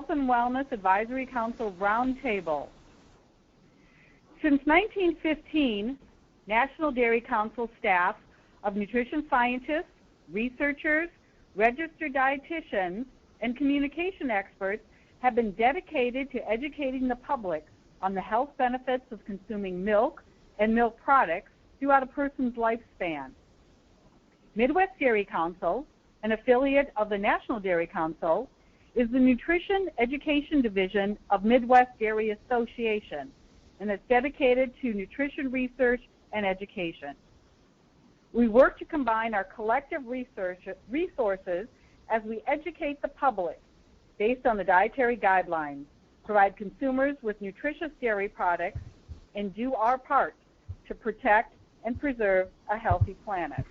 and Wellness Advisory Council Roundtable. Since 1915, National Dairy Council staff of nutrition scientists, researchers, registered dietitians, and communication experts have been dedicated to educating the public on the health benefits of consuming milk and milk products throughout a person's lifespan. Midwest Dairy Council, an affiliate of the National Dairy Council, is the Nutrition Education Division of Midwest Dairy Association, and it's dedicated to nutrition research and education. We work to combine our collective resources as we educate the public based on the dietary guidelines, provide consumers with nutritious dairy products, and do our part to protect and preserve a healthy planet.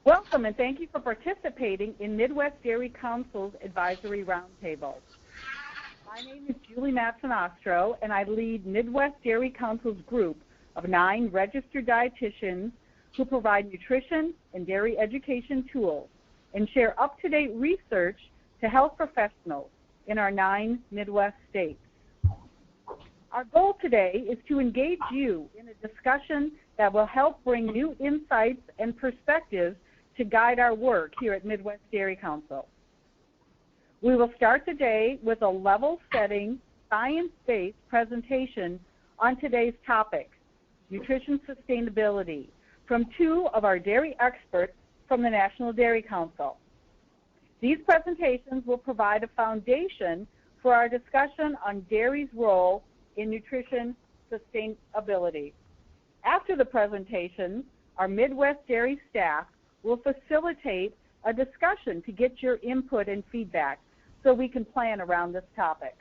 Welcome and thank you for participating in Midwest Dairy Council's Advisory Roundtable. My name is Julie Matsanostro, and I lead Midwest Dairy Council's group of 9 registered dietitians who provide nutrition and dairy education tools and share up-to-date research to health professionals in our 9 Midwest states. Our goal today is to engage you in a discussion that will help bring new insights and perspectives to guide our work here at Midwest Dairy Council. We will start the day with a level-setting, science-based presentation on today's topic, nutrition sustainability, from 2 of our dairy experts from the National Dairy Council. These presentations will provide a foundation for our discussion on dairy's role in nutrition sustainability. After the presentations, our Midwest Dairy staff will facilitate a discussion to get your input and feedback so we can plan around this topic.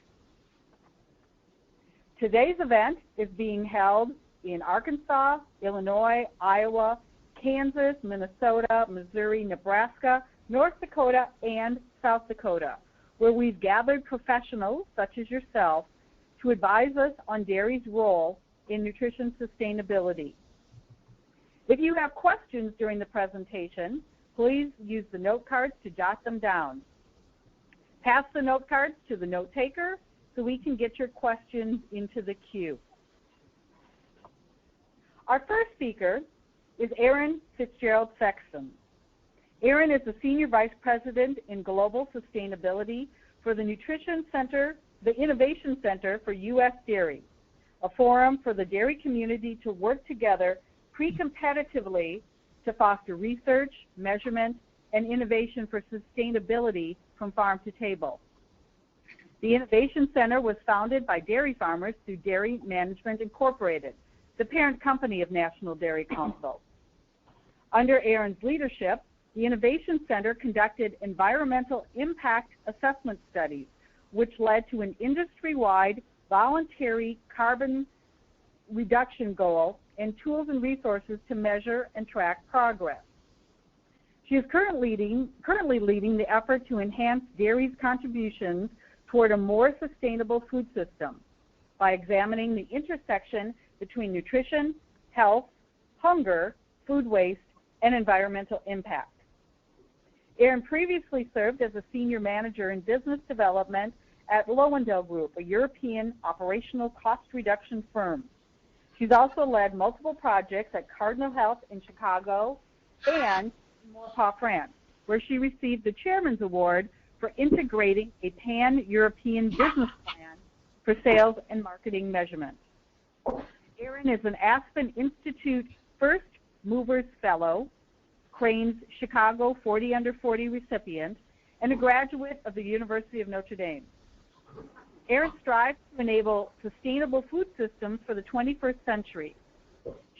Today's event is being held in Arkansas, Illinois, Iowa, Kansas, Minnesota, Missouri, Nebraska, North Dakota, and South Dakota, where we've gathered professionals such as yourself to advise us on dairy's role in nutrition sustainability. If you have questions during the presentation, please use the note cards to jot them down. Pass the note cards to the note taker so we can get your questions into the queue. Our first speaker is Erin Fitzgerald Sexson. Erin is the Senior Vice President in Global Sustainability for the Innovation Center for U.S. Dairy, a forum for the dairy community to work together pre-competitively to foster research, measurement, and innovation for sustainability from farm to table. The Innovation Center was founded by dairy farmers through Dairy Management Incorporated, the parent company of National Dairy Council. Under Erin's leadership, the Innovation Center conducted environmental impact assessment studies, which led to an industry-wide voluntary carbon reduction goal and tools and resources to measure and track progress. She is currently leading the effort to enhance dairy's contributions toward a more sustainable food system by examining the intersection between nutrition, health, hunger, food waste, and environmental impact. Erin previously served as a senior manager in business development at Lowendale Group, a European operational cost reduction firm. She's also led multiple projects at Cardinal Health in Chicago and in Maurepas, France, where she received the Chairman's Award for integrating a pan-European business plan for sales and marketing measurement. Erin is an Aspen Institute First Movers Fellow, Crane's Chicago 40 Under 40 recipient, and a graduate of the University of Notre Dame. Erin strives to enable sustainable food systems for the 21st century.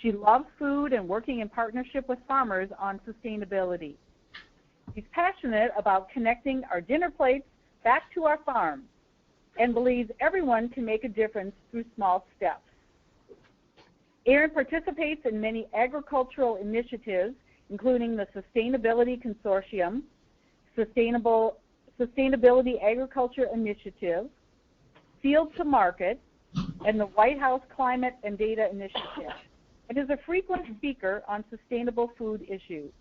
She loves food and working in partnership with farmers on sustainability. She's passionate about connecting our dinner plates back to our farms and believes everyone can make a difference through small steps. Erin participates in many agricultural initiatives, including the Sustainability Consortium, Sustainability Agriculture Initiative, Field to Market, and the White House Climate and Data Initiative, and is a frequent speaker on sustainable food issues.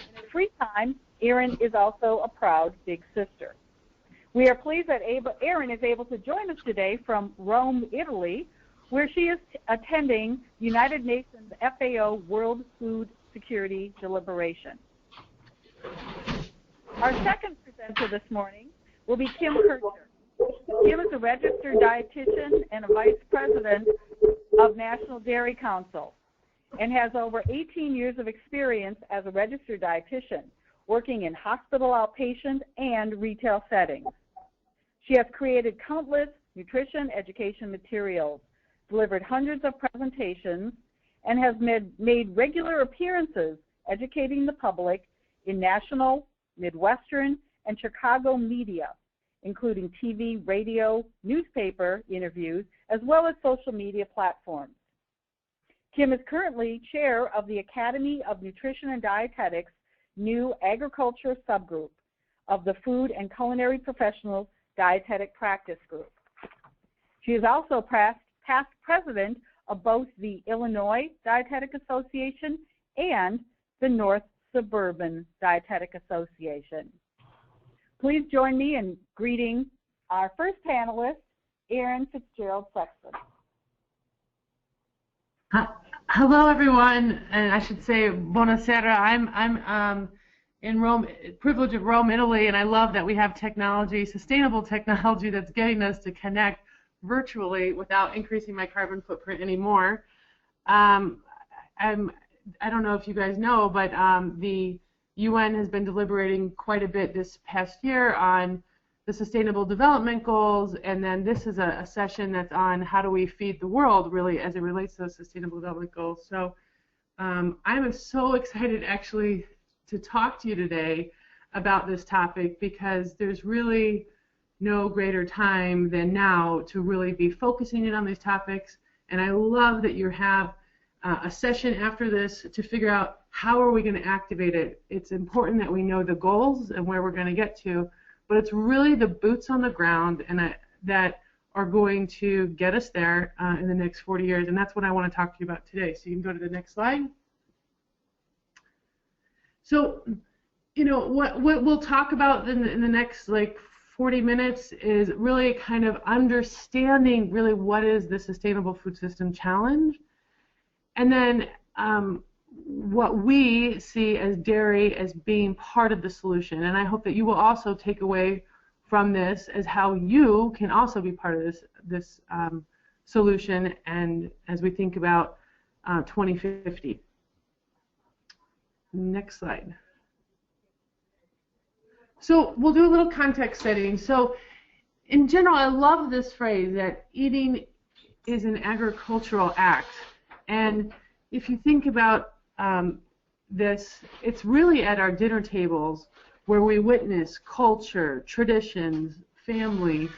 In her free time, Erin is also a proud big sister. We are pleased that Erin is able to join us today from Rome, Italy, where she is attending United Nations FAO World Food Security Deliberation. Our second presenter this morning will be Kim Kirchherr. Kim is a registered dietitian and a vice president of National Dairy Council and has over 18 years of experience as a registered dietitian, working in hospital outpatient and retail settings. She has created countless nutrition education materials, delivered hundreds of presentations, and has made regular appearances educating the public in national, Midwestern, and Chicago media, including TV, radio, newspaper interviews, as well as social media platforms. Kim is currently chair of the Academy of Nutrition and Dietetics new agriculture subgroup of the Food and Culinary Professionals Dietetic Practice Group. She is also past president of both the Illinois Dietetic Association and the North Suburban Dietetic Association. Please join me in greeting our first panelist, Erin Fitzgerald Sexson. Hello, everyone, and I should say buonasera. I'm in Rome, privilege of Rome, Italy, and I love that we have technology, sustainable technology, that's getting us to connect virtually without increasing my carbon footprint anymore. I don't know if you guys know, but the UN has been deliberating quite a bit this past year on the Sustainable Development Goals, and then this is a session that's on how do we feed the world, really, as it relates to those Sustainable Development Goals. So I'm so excited, actually, to talk to you today about this topic, because there's really no greater time than now to really be focusing in on these topics. And I love that you have a session after this to figure out how are we going to activate it. It's important that we know the goals and where we're going to get to, but it's really the boots on the ground and that are going to get us there in the next 40 years, and that's what I want to talk to you about today. So you can go to the next slide. So, you know, what we'll talk about in the next, like, 40 minutes is really kind of understanding really what is the Sustainable Food System Challenge, and then what we see as dairy as being part of the solution. And I hope that you will also take away from this as how you can also be part of this solution, and as we think about 2050. Next slide. So we'll do a little context setting. So in general, I love this phrase that eating is an agricultural act. And if you think about this, it's really at our dinner tables where we witness culture, traditions, family,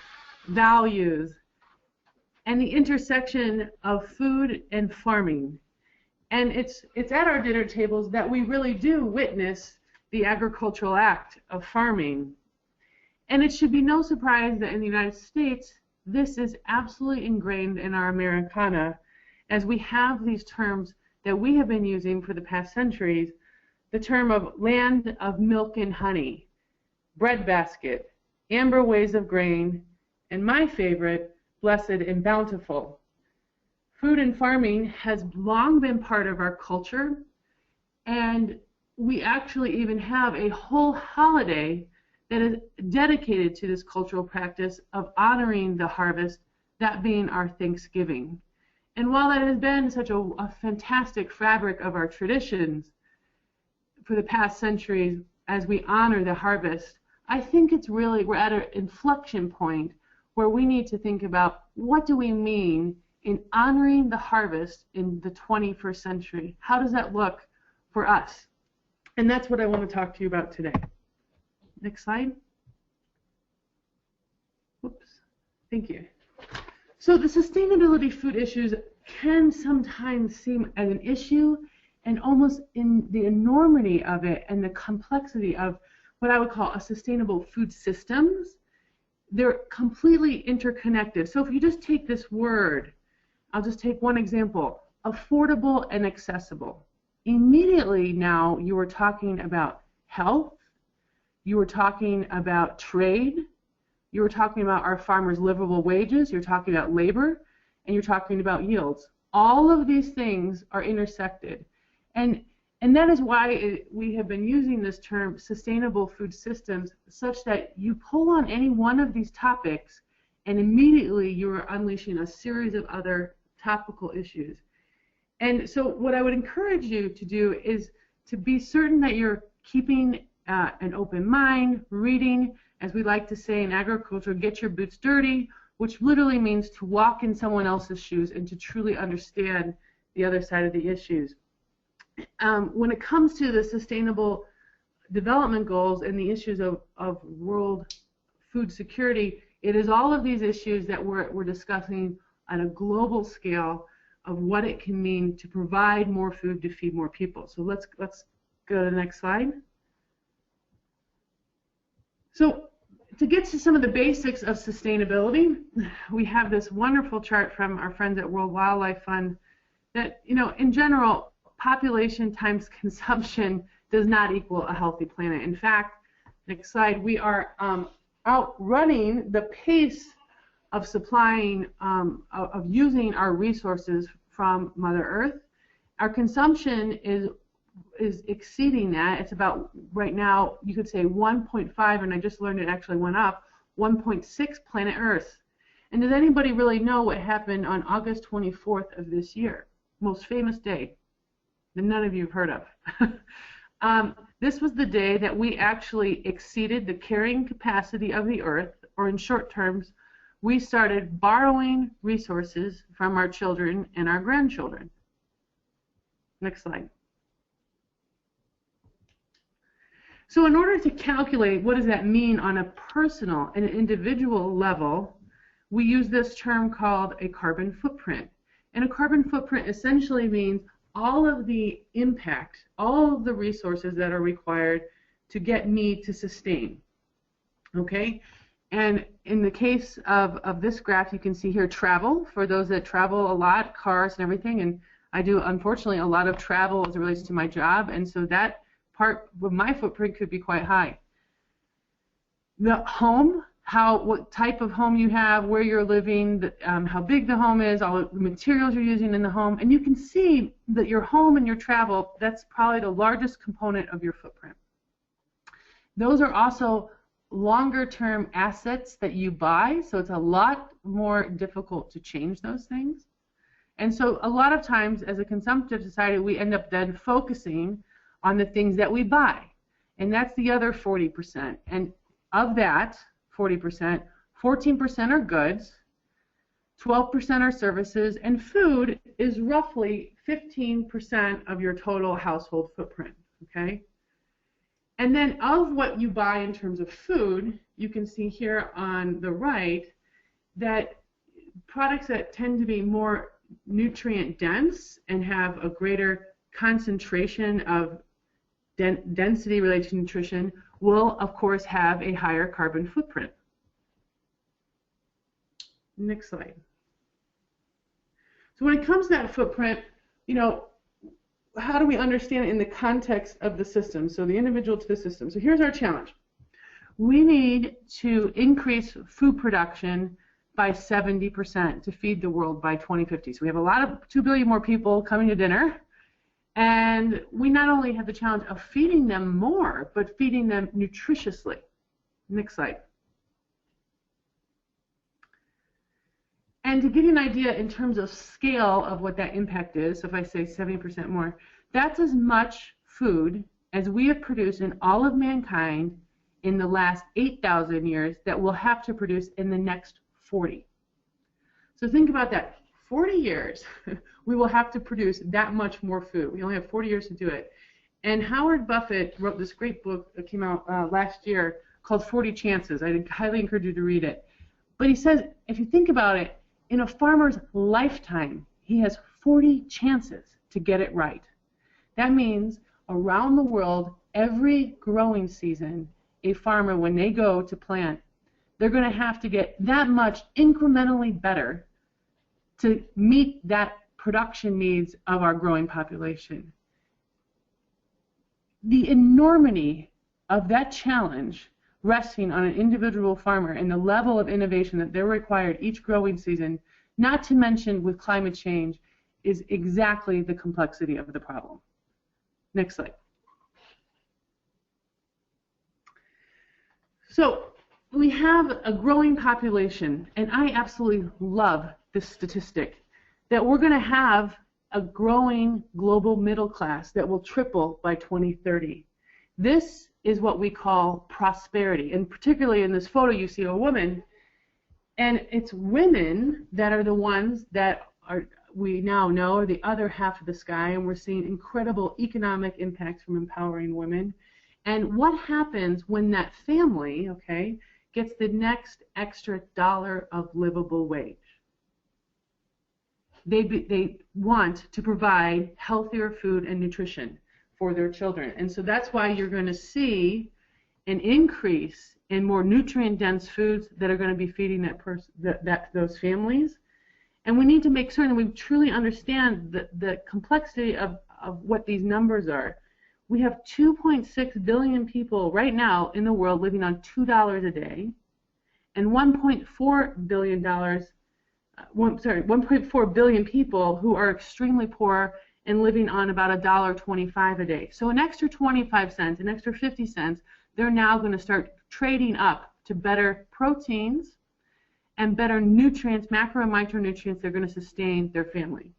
values, and the intersection of food and farming. And it's at our dinner tables that we really do witness the agricultural act of farming. And it should be no surprise that in the United States, this is absolutely ingrained in our Americana, as we have these terms that we have been using for the past centuries, the term of land of milk and honey, breadbasket, amber ways of grain, and my favorite, blessed and bountiful. Food and farming has long been part of our culture, and we actually even have a whole holiday that is dedicated to this cultural practice of honoring the harvest, that being our Thanksgiving. And while that has been such a fantastic fabric of our traditions for the past centuries as we honor the harvest, I think it's really, we're at an inflection point where we need to think about what do we mean in honoring the harvest in the 21st century. How does that look for us? And that's what I want to talk to you about today. Next slide. Whoops. Thank you. So the sustainability food issues can sometimes seem as an issue, and almost in the enormity of it and the complexity of what I would call a sustainable food systems, they're completely interconnected. So if you just take this word, I'll just take one example, affordable and accessible. Immediately now you are talking about health, you are talking about trade, you were talking about our farmers' livable wages, you're talking about labor, and you're talking about yields. All of these things are intersected. And that is why we have been using this term sustainable food systems, such that you pull on any one of these topics and immediately you are unleashing a series of other topical issues. And so what I would encourage you to do is to be certain that you're keeping an open mind, reading, as we like to say in agriculture, get your boots dirty, which literally means to walk in someone else's shoes and to truly understand the other side of the issues. When it comes to the sustainable development goals and the issues of world food security, it is all of these issues that we're discussing on a global scale of what it can mean to provide more food to feed more people. So let's go to the next slide. So to get to some of the basics of sustainability, we have this wonderful chart from our friends at World Wildlife Fund that, in general, population times consumption does not equal a healthy planet. In fact, next slide, we are outrunning the pace of supplying, of using our resources from Mother Earth. Our consumption is exceeding that. It's about, right now, you could say 1.5, and I just learned it actually went up, 1.6 planet Earth. And does anybody really know what happened on August 24th of this year? Most famous day that none of you have heard of. This was the day that we actually exceeded the carrying capacity of the Earth, or in short terms, we started borrowing resources from our children and our grandchildren. Next slide. So in order to calculate what does that mean on a personal and individual level, we use this term called a carbon footprint. And a carbon footprint essentially means all of the impact, all of the resources that are required to get me to sustain. Okay? And in the case of this graph, you can see here travel, for those that travel a lot, cars and everything, and I do, unfortunately, a lot of travel as it relates to my job, and so that part of my footprint could be quite high. The home, what type of home you have, where you're living, how big the home is, all the materials you're using in the home, and you can see that your home and your travel, that's probably the largest component of your footprint. Those are also longer-term assets that you buy, so it's a lot more difficult to change those things. And so a lot of times, as a consumptive society, we end up then focusing on the things that we buy, and that's the other 40%. And of that 40%, 14% are goods, 12% are services, and food is roughly 15% of your total household footprint. Okay? And then of what you buy in terms of food, you can see here on the right that products that tend to be more nutrient dense and have a greater concentration of density related to nutrition will, of course, have a higher carbon footprint. Next slide. So when it comes to that footprint, how do we understand it in the context of the system? So the individual to the system. So here's our challenge. We need to increase food production by 70% to feed the world by 2050. So we have a lot of 2 billion more people coming to dinner, and we not only have the challenge of feeding them more, but feeding them nutritiously. Next slide. And to give you an idea in terms of scale of what that impact is, so if I say 70% more, that's as much food as we have produced in all of mankind in the last 8,000 years that we'll have to produce in the next 40. So think about that. 40 years, we will have to produce that much more food. We only have 40 years to do it. And Howard Buffett wrote this great book that came out last year called 40 Chances. I highly encourage you to read it. But he says, if you think about it, in a farmer's lifetime, he has 40 chances to get it right. That means around the world, every growing season, a farmer, when they go to plant, they're going to have to get that much incrementally better to meet that production needs of our growing population. The enormity of that challenge resting on an individual farmer and the level of innovation that they're required each growing season, not to mention with climate change, is exactly the complexity of the problem. Next slide. So we have a growing population, and I absolutely love this statistic, that we're going to have a growing global middle class that will triple by 2030. This is what we call prosperity, and particularly in this photo you see a woman, and it's women that are the ones that are, we now know, are the other half of the sky, and we're seeing incredible economic impacts from empowering women. And what happens when that family, okay, gets the next extra dollar of livable wage? They want to provide healthier food and nutrition for their children. And so that's why you're going to see an increase in more nutrient-dense foods that are going to be feeding those families. And we need to make certain we truly understand the complexity of what these numbers are. We have 2.6 billion people right now in the world living on $2 a day, and 1.4 billion people who are extremely poor and living on about $1.25 a day. So an extra 25 cents, an extra 50 cents, they're now going to start trading up to better proteins and better nutrients, macro and micronutrients, they're going to sustain their family.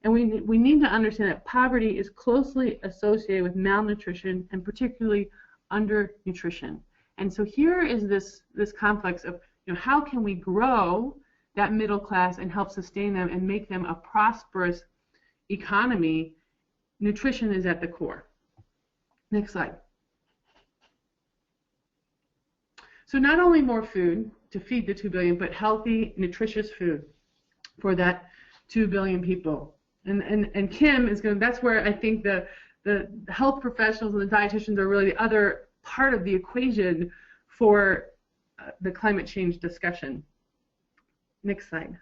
And we need to understand that poverty is closely associated with malnutrition and particularly undernutrition. And so here is this complex of, how can we grow that middle class and help sustain them and make them a prosperous economy? Nutrition is at the core. Next slide. So not only more food to feed the 2 billion, but healthy, nutritious food for that 2 billion people. And Kim is going to, that's where I think the health professionals and the dietitians are really the other part of the equation for the climate change discussion. Next slide.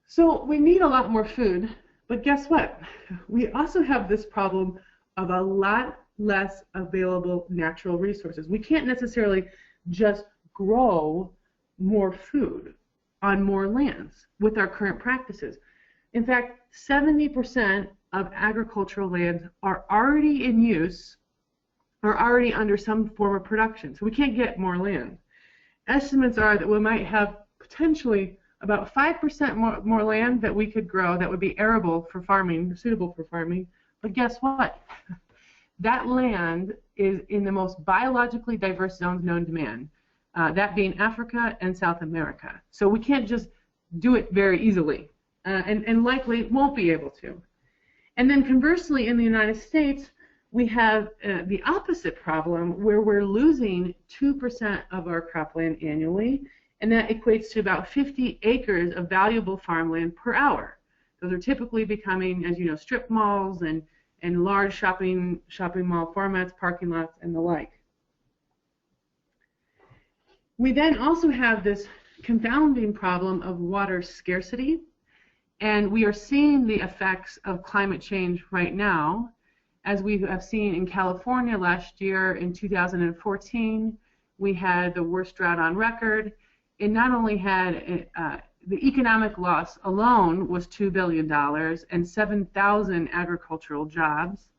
So we need a lot more food, but guess what? We also have this problem of a lot less available natural resources. We can't necessarily just grow more food on more lands with our current practices. In fact, 70% of agricultural lands are already in use or already under some form of production, so we can't get more land. Estimates are that we might have potentially about 5% more land that we could grow that would be arable for farming, suitable for farming, but guess what? That land is in the most biologically diverse zones known to man. That being Africa and South America. So we can't just do it very easily, and likely won't be able to. And then conversely, in the United States, we have the opposite problem where we're losing 2% of our cropland annually, and that equates to about 50 acres of valuable farmland per hour. Those are typically becoming, as you know, strip malls and large shopping mall formats, parking lots, and the like. We then also have this confounding problem of water scarcity, and we are seeing the effects of climate change right now, as we have seen in California last year. In 2014, we had the worst drought on record. It not only had the economic loss alone was $2 billion and 7,000 agricultural jobs,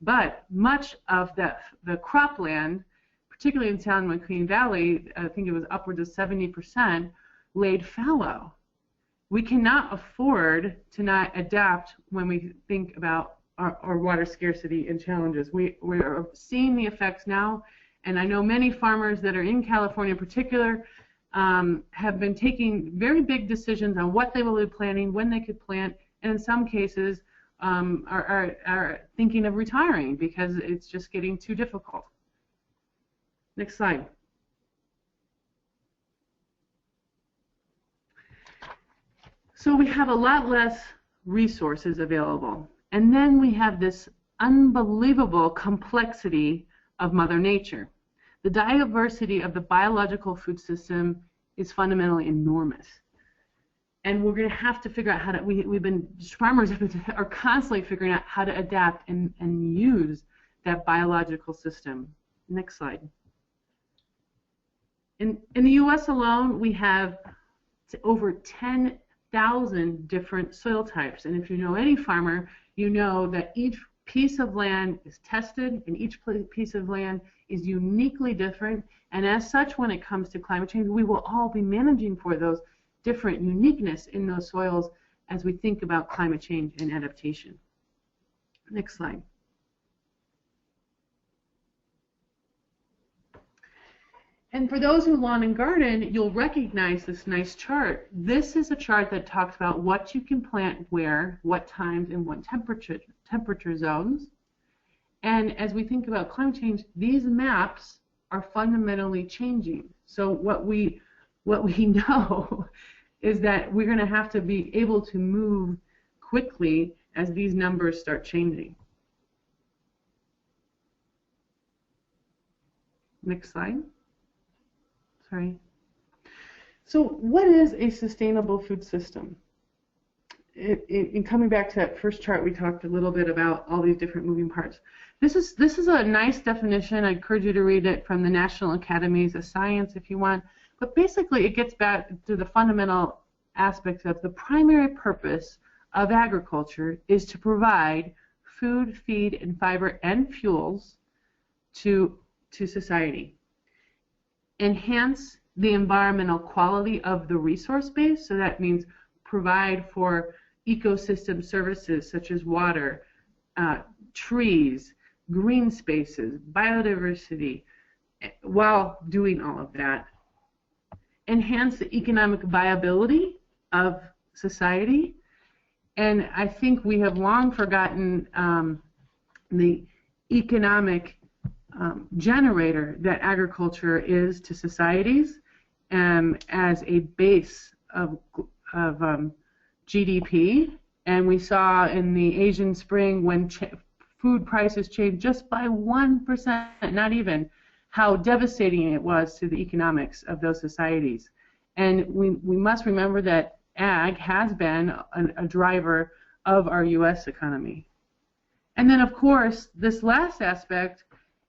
but much of the cropland, particularly in San Joaquin Valley, I think it was upwards of 70%, laid fallow. We cannot afford to not adapt when we think about our water scarcity and challenges. We are seeing the effects now, and I know many farmers that are in California in particular have been taking very big decisions on what they will be planting, when they could plant, and in some cases are thinking of retiring because it's just getting too difficult. Next slide. So we have a lot less resources available, and then we have this unbelievable complexity of Mother Nature. The diversity of the biological food system is fundamentally enormous, and we're going to have to figure out how to. Farmers are constantly figuring out how to adapt and use that biological system. Next slide. In the U.S. alone, we have over 10,000 different soil types. And if you know any farmer, you know that each piece of land is tested, and each piece of land is uniquely different. And as such, when it comes to climate change, we will all be managing for those different uniqueness in those soils as we think about climate change and adaptation. Next slide. And for those who lawn and garden, you'll recognize this nice chart. This is a chart that talks about what you can plant where, what times, and what temperature zones. And as we think about climate change, these maps are fundamentally changing. So what we know is that we're going to have to be able to move quickly as these numbers start changing. Next slide. Sorry. So what is a sustainable food system? In coming back to that first chart, we talked a little bit about all these different moving parts. This is a nice definition. I encourage you to read it from the National Academies of Science if you want. But basically, it gets back to the fundamental aspects of the primary purpose of agriculture is to provide food, feed, and fiber and fuels to society. Enhance the environmental quality of the resource base, so that means provide for ecosystem services such as water, trees, green spaces, biodiversity, while doing all of that. Enhance the economic viability of society, and I think we have long forgotten the economic generator that agriculture is to societies as a base of GDP. And we saw in the Asian Spring when food prices changed just by 1%, not even, how devastating it was to the economics of those societies. And we must remember that ag has been a driver of our U.S. economy. And then, of course, this last aspect,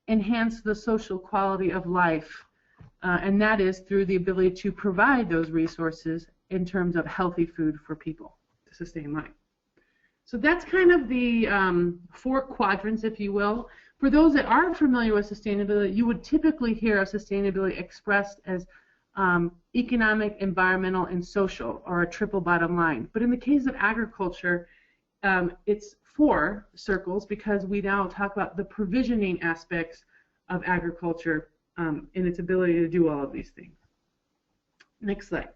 enhance the social quality of life, and that is through the ability to provide those resources in terms of healthy food for people to sustain life. So that's kind of the 4 quadrants, if you will. For those that aren't familiar with sustainability, you would typically hear of sustainability expressed as economic, environmental, and social, or a triple bottom line. But in the case of agriculture, it's 4 circles, because we now talk about the provisioning aspects of agriculture and its ability to do all of these things. Next slide.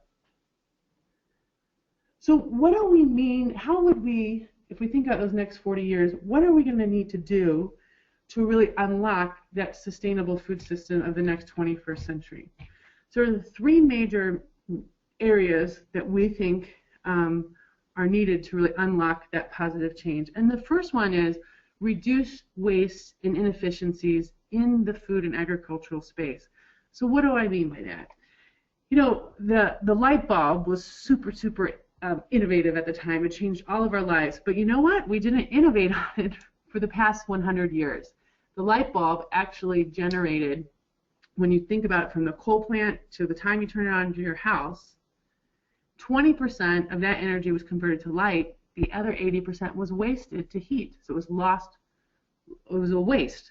So what do we mean, how would we, if we think about those next 40 years, what are we going to need to do to really unlock that sustainable food system of the next 21st century? So there are 3 major areas that we think are needed to really unlock that positive change. And the first one is reduce waste and inefficiencies in the food and agricultural space. So what do I mean by that? You know, the light bulb was super innovative at the time. It changed all of our lives. But you know what? We didn't innovate on it for the past 100 years. The light bulb actually generated, when you think about it from the coal plant to the time you turn it on to your house, 20% of that energy was converted to light. The other 80% was wasted to heat. So it was lost. It was a waste.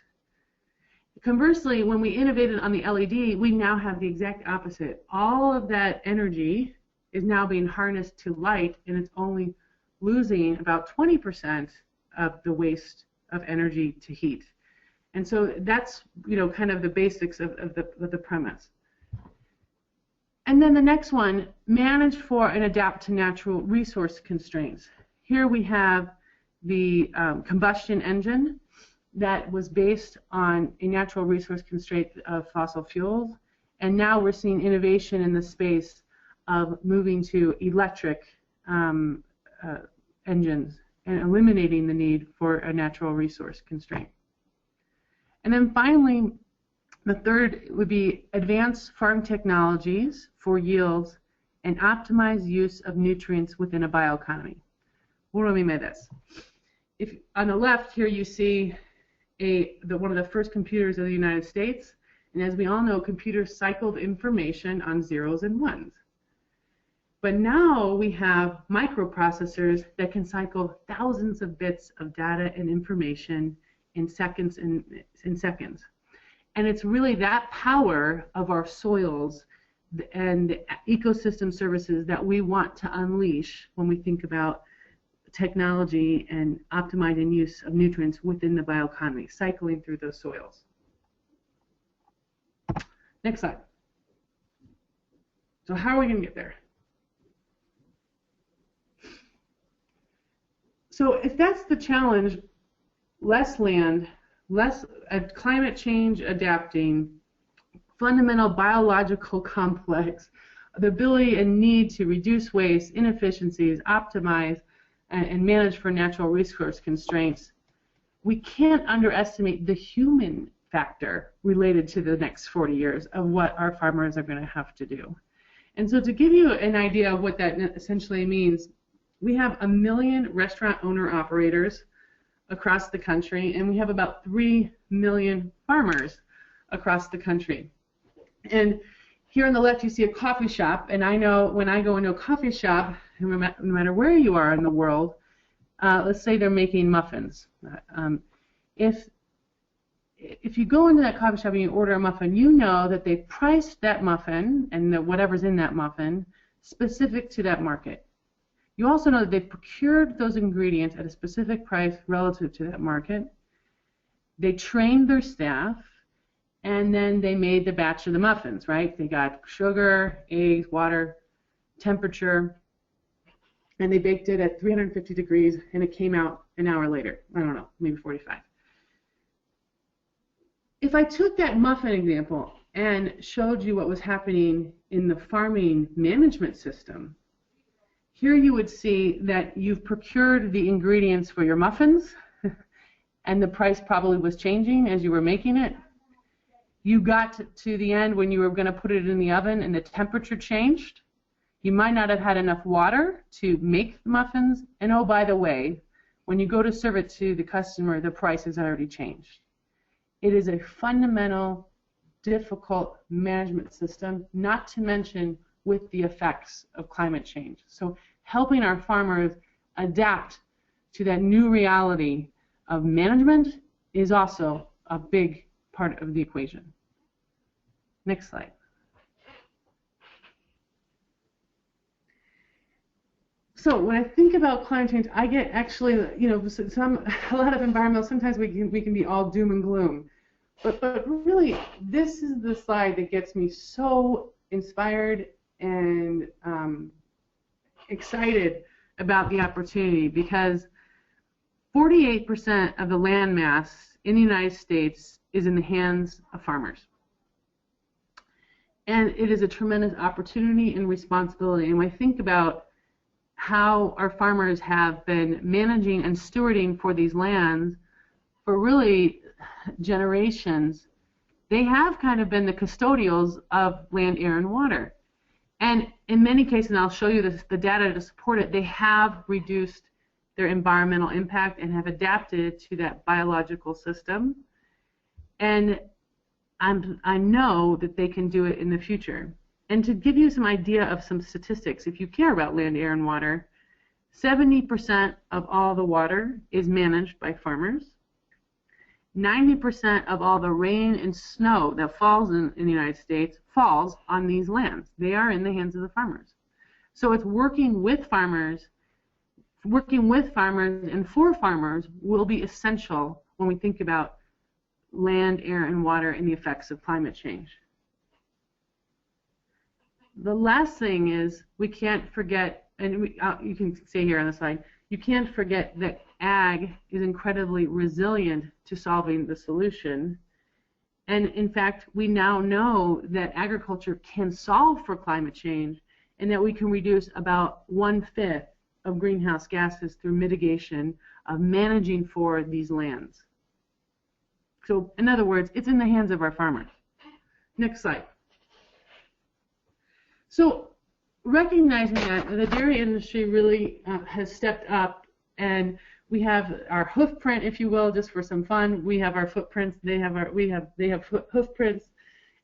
Conversely, when we innovated on the LED, we now have the exact opposite. All of that energy is now being harnessed to light, and it's only losing about 20% of the waste of energy to heat. And so that's, you know, kind of the basics of the premise. And then the next one, manage for and adapt to natural resource constraints. Here we have the combustion engine that was based on a natural resource constraint of fossil fuels, and now we're seeing innovation in the space of moving to electric engines and eliminating the need for a natural resource constraint. And then finally, the third would be advance farm technologies for yields and optimize use of nutrients within a bioeconomy. What do I mean by this? If on the left here you see one of the first computers of the United States. And as we all know, computers cycled information on zeros and ones. But now we have microprocessors that can cycle thousands of bits of data and information in seconds and in seconds. And it's really that power of our soils and ecosystem services that we want to unleash when we think about technology and optimizing use of nutrients within the bioeconomy, cycling through those soils. Next slide. So how are we going to get there? So if that's the challenge, less land, less climate change adapting, fundamental biological complex, the ability and need to reduce waste, inefficiencies, optimize, and manage for natural resource constraints, we can't underestimate the human factor related to the next 40 years of what our farmers are going to have to do. And so to give you an idea of what that essentially means, we have 1 million restaurant owner-operators across the country, and we have about 3 million farmers across the country. And here on the left you see a coffee shop, and I know when I go into a coffee shop, no matter where you are in the world, let's say they're making muffins. If you go into that coffee shop and you order a muffin, you know that they priced that muffin and whatever's in that muffin specific to that market. You also know that they've procured those ingredients at a specific price relative to that market. They trained their staff, and then they made the batch of the muffins, right? They got sugar, eggs, water, temperature, and they baked it at 350 degrees, and it came out an hour later. I don't know, maybe 45. If I took that muffin example and showed you what was happening in the farming management system, here you would see that you've procured the ingredients for your muffins, and the price probably was changing as you were making it. You got to the end when you were going to put it in the oven and the temperature changed. You might not have had enough water to make the muffins, and oh, by the way, when you go to serve it to the customer, the price has already changed. It is a fundamental, difficult management system, not to mention with the effects of climate change. So helping our farmers adapt to that new reality of management is also a big part of the equation. Next slide. So when I think about climate change, I get actually, you know, a lot of environmental, sometimes we can be all doom and gloom. But really, this is the slide that gets me so inspired and excited about the opportunity, because 48% of the land mass in the United States is in the hands of farmers. And it is a tremendous opportunity and responsibility. And when I think about how our farmers have been managing and stewarding for these lands for really generations, they have kind of been the custodials of land, air, and water. And in many cases, and I'll show you the data to support it, they have reduced their environmental impact and have adapted to that biological system. And I know that they can do it in the future. And to give you some idea of some statistics, if you care about land, air, and water, 70% of all the water is managed by farmers. 90% of all the rain and snow that falls in the United States falls on these lands. They are in the hands of the farmers. So it's working with farmers and for farmers will be essential when we think about land, air, and water and the effects of climate change. The last thing is we can't forget, and you can see here on the slide, you can't forget that ag is incredibly resilient to solving the solution. And in fact, we now know that agriculture can solve for climate change and that we can reduce about 1/5 of greenhouse gases through mitigation of managing for these lands. So in other words, it's in the hands of our farmers. Next slide. So recognizing that the dairy industry really has stepped up, and We have our hoof print, if you will, just for some fun. We have our footprints. They have hoof prints,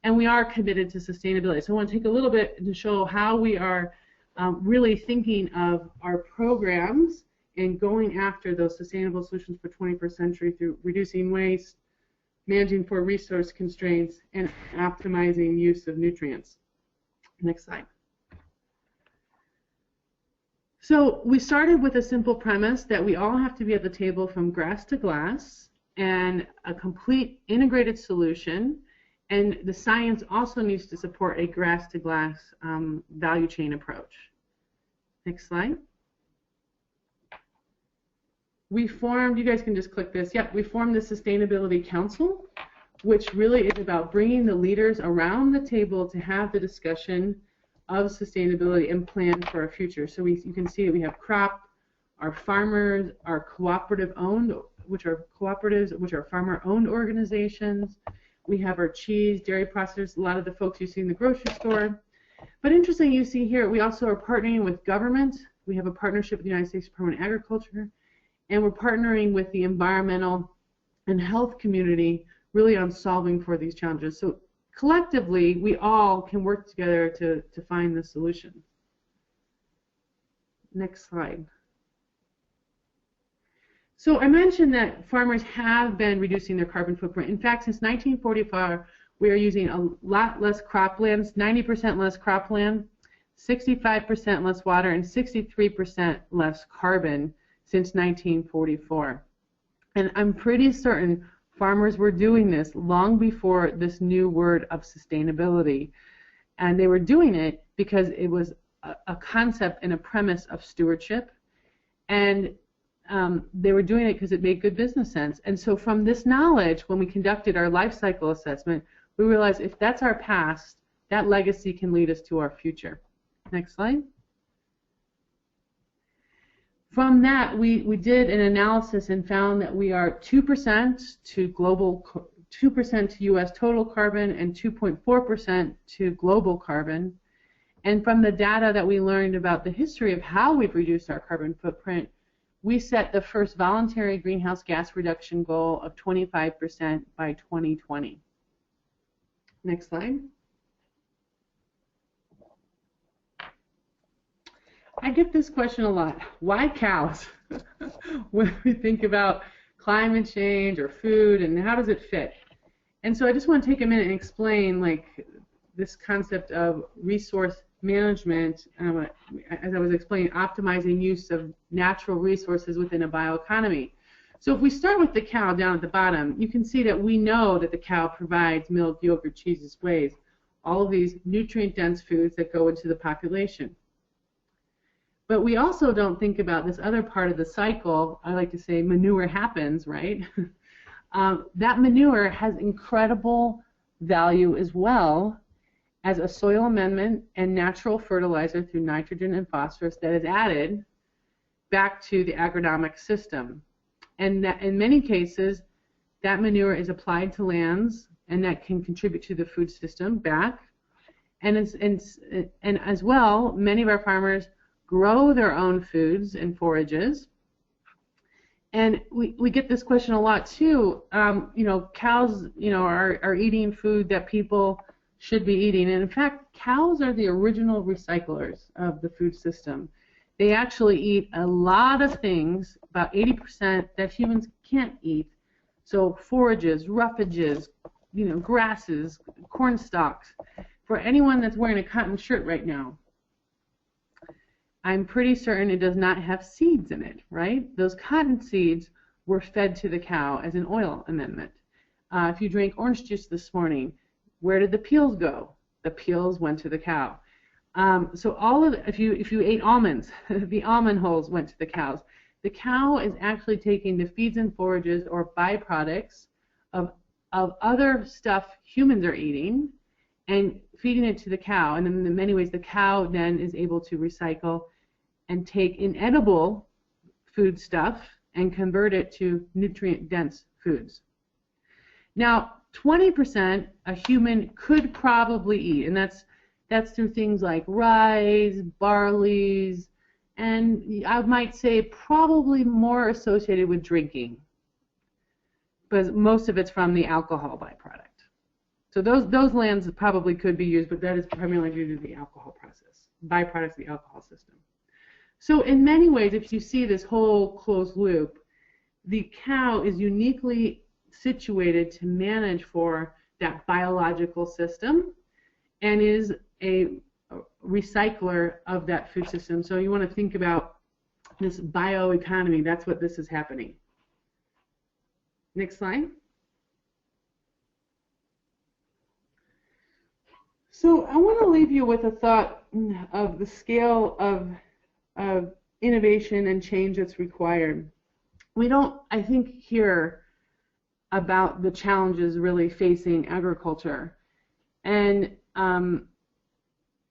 and we are committed to sustainability. So I want to take a little bit to show how we are really thinking of our programs and going after those sustainable solutions for 21st century through reducing waste, managing for resource constraints, and optimizing use of nutrients. Next slide. So we started with a simple premise that we all have to be at the table from grass to glass, and a complete integrated solution, and the science also needs to support a grass to glass value chain approach. Next slide. We formed, you guys can just click this, yep, we formed the Sustainability Council, which really is about bringing the leaders around the table to have the discussion of sustainability and plan for our future. So you can see that we have crop, our farmers, our cooperative-owned, which are cooperatives, which are farmer-owned organizations. We have our cheese, dairy processors, a lot of the folks you see in the grocery store. But interesting, you see here, we also are partnering with government. We have a partnership with the United States Department of Agriculture, and we're partnering with the environmental and health community really on solving for these challenges. So collectively, we all can work together to find the solution. Next slide. So I mentioned that farmers have been reducing their carbon footprint. In fact, since 1944, we are using a lot less croplands, 90% less cropland, 65% less water, and 63% less carbon since 1944. And I'm pretty certain farmers were doing this long before this new word of sustainability. And they were doing it because it was a concept and a premise of stewardship. And they were doing it because it made good business sense. And so from this knowledge, when we conducted our life cycle assessment, we realized if that's our past, that legacy can lead us to our future. Next slide. From that, we did an analysis and found that we are 2% to global, 2% to U.S. total carbon, and 2.4% to global carbon. And from the data that we learned about the history of how we've reduced our carbon footprint, we set the first voluntary greenhouse gas reduction goal of 25% by 2020. Next slide. I get this question a lot. Why cows? When we think about climate change or food, and how does it fit? And so I just want to take a minute and explain like this concept of resource management, as I was explaining, optimizing use of natural resources within a bioeconomy. So if we start with the cow down at the bottom, you can see that we know that the cow provides milk, yogurt, cheeses, whey, all of these nutrient-dense foods that go into the population. But we also don't think about this other part of the cycle. I like to say manure happens, right? That manure has incredible value as well as a soil amendment and natural fertilizer through nitrogen and phosphorus that is added back to the agronomic system. And that in many cases, that manure is applied to lands, and that can contribute to the food system back. And as well, many of our farmers grow their own foods and forages. And we get this question a lot too. You know, cows, you know, are eating food that people should be eating. And in fact, cows are the original recyclers of the food system. They actually eat a lot of things, about 80%, that humans can't eat. So forages, roughages, you know, grasses, corn stalks. For anyone that's wearing a cotton shirt right now, I'm pretty certain it does not have seeds in it, right? Those cotton seeds were fed to the cow as an oil amendment. If you drank orange juice this morning, where did the peels go? The peels went to the cow. So all of if you ate almonds, the almond hulls went to the cows. The cow is actually taking the feeds and forages or byproducts of other stuff humans are eating and feeding it to the cow. And in many ways, the cow then is able to recycle and take inedible food stuff and convert it to nutrient-dense foods. Now, 20% a human could probably eat, and that's through things like rice, barleys, and I might say probably more associated with drinking, but most of it's from the alcohol byproduct. So those lands probably could be used, but that is primarily due to the alcohol process, byproducts of the alcohol system. So in many ways, if you see this whole closed loop, the cow is uniquely situated to manage for that biological system and is a recycler of that food system. So you want to think about this bioeconomy. That's what this is happening. Next slide. So I want to leave you with a thought of the scale of innovation and change that's required. We don't, I think, hear about the challenges really facing agriculture, and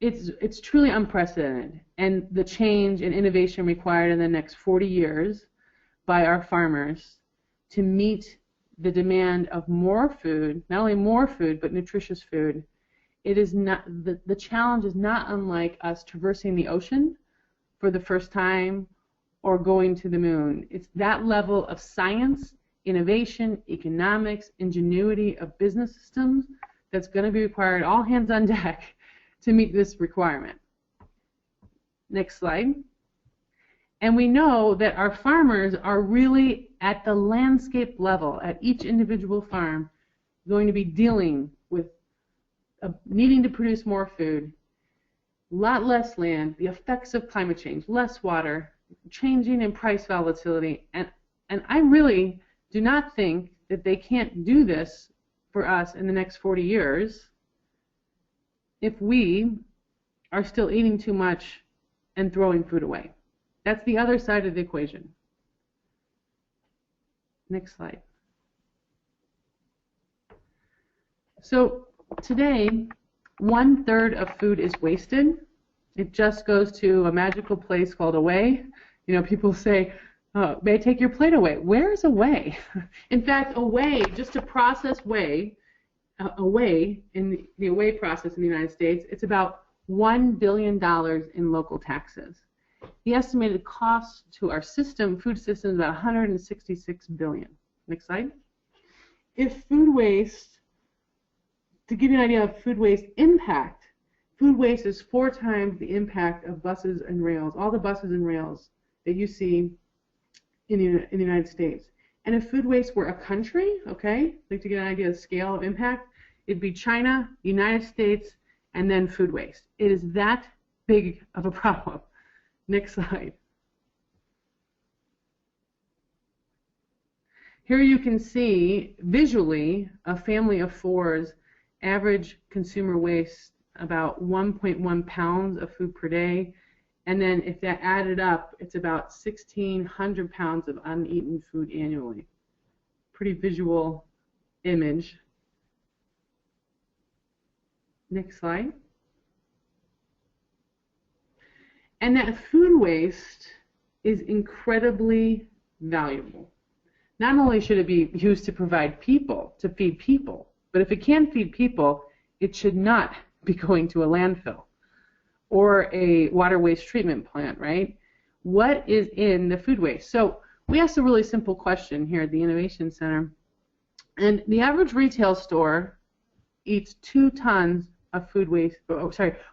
it's truly unprecedented. And the change and innovation required in the next 40 years by our farmers to meet the demand of more food, not only more food, but nutritious food. It is not, the challenge is not unlike us traversing the ocean for the first time or going to the moon. It's that level of science, innovation, economics, ingenuity of business systems that's going to be required, all hands on deck, to meet this requirement. Next slide. And we know that our farmers are really at the landscape level, at each individual farm, going to be dealing with needing to produce more food, a lot less land, the effects of climate change, less water, changing in price volatility, and I really do not think that they can't do this for us in the next 40 years if we are still eating too much and throwing food away. That's the other side of the equation. Next slide. So today, 1/3 of food is wasted. It just goes to a magical place called away. You know, people say, oh, may I take your plate away? Where is away? In fact, away, just to process whey, away in the away process in the United States, it's about $1 billion in local taxes. The estimated cost to our system, food system, is about $166 billion. Next slide. If food waste, to give you an idea of food waste impact, food waste is 4 times the impact of buses and rails, all the buses and rails that you see in the United States. And if food waste were a country, okay, like to get an idea of the scale of impact, it'd be China, United States, and then food waste. It is that big of a problem. Next slide. Here you can see visually a family of 4's average consumer waste about 1.1 pounds of food per day, and then if that added up, it's about 1,600 pounds of uneaten food annually. Pretty visual image. Next slide. And that food waste is incredibly valuable. Not only should it be used to provide people, to feed people, but if it can feed people, it should not be going to a landfill or a water waste treatment plant, right? What is in the food waste? So we asked a really simple question here at the Innovation Center, and the average retail store eats 2 tons of food waste,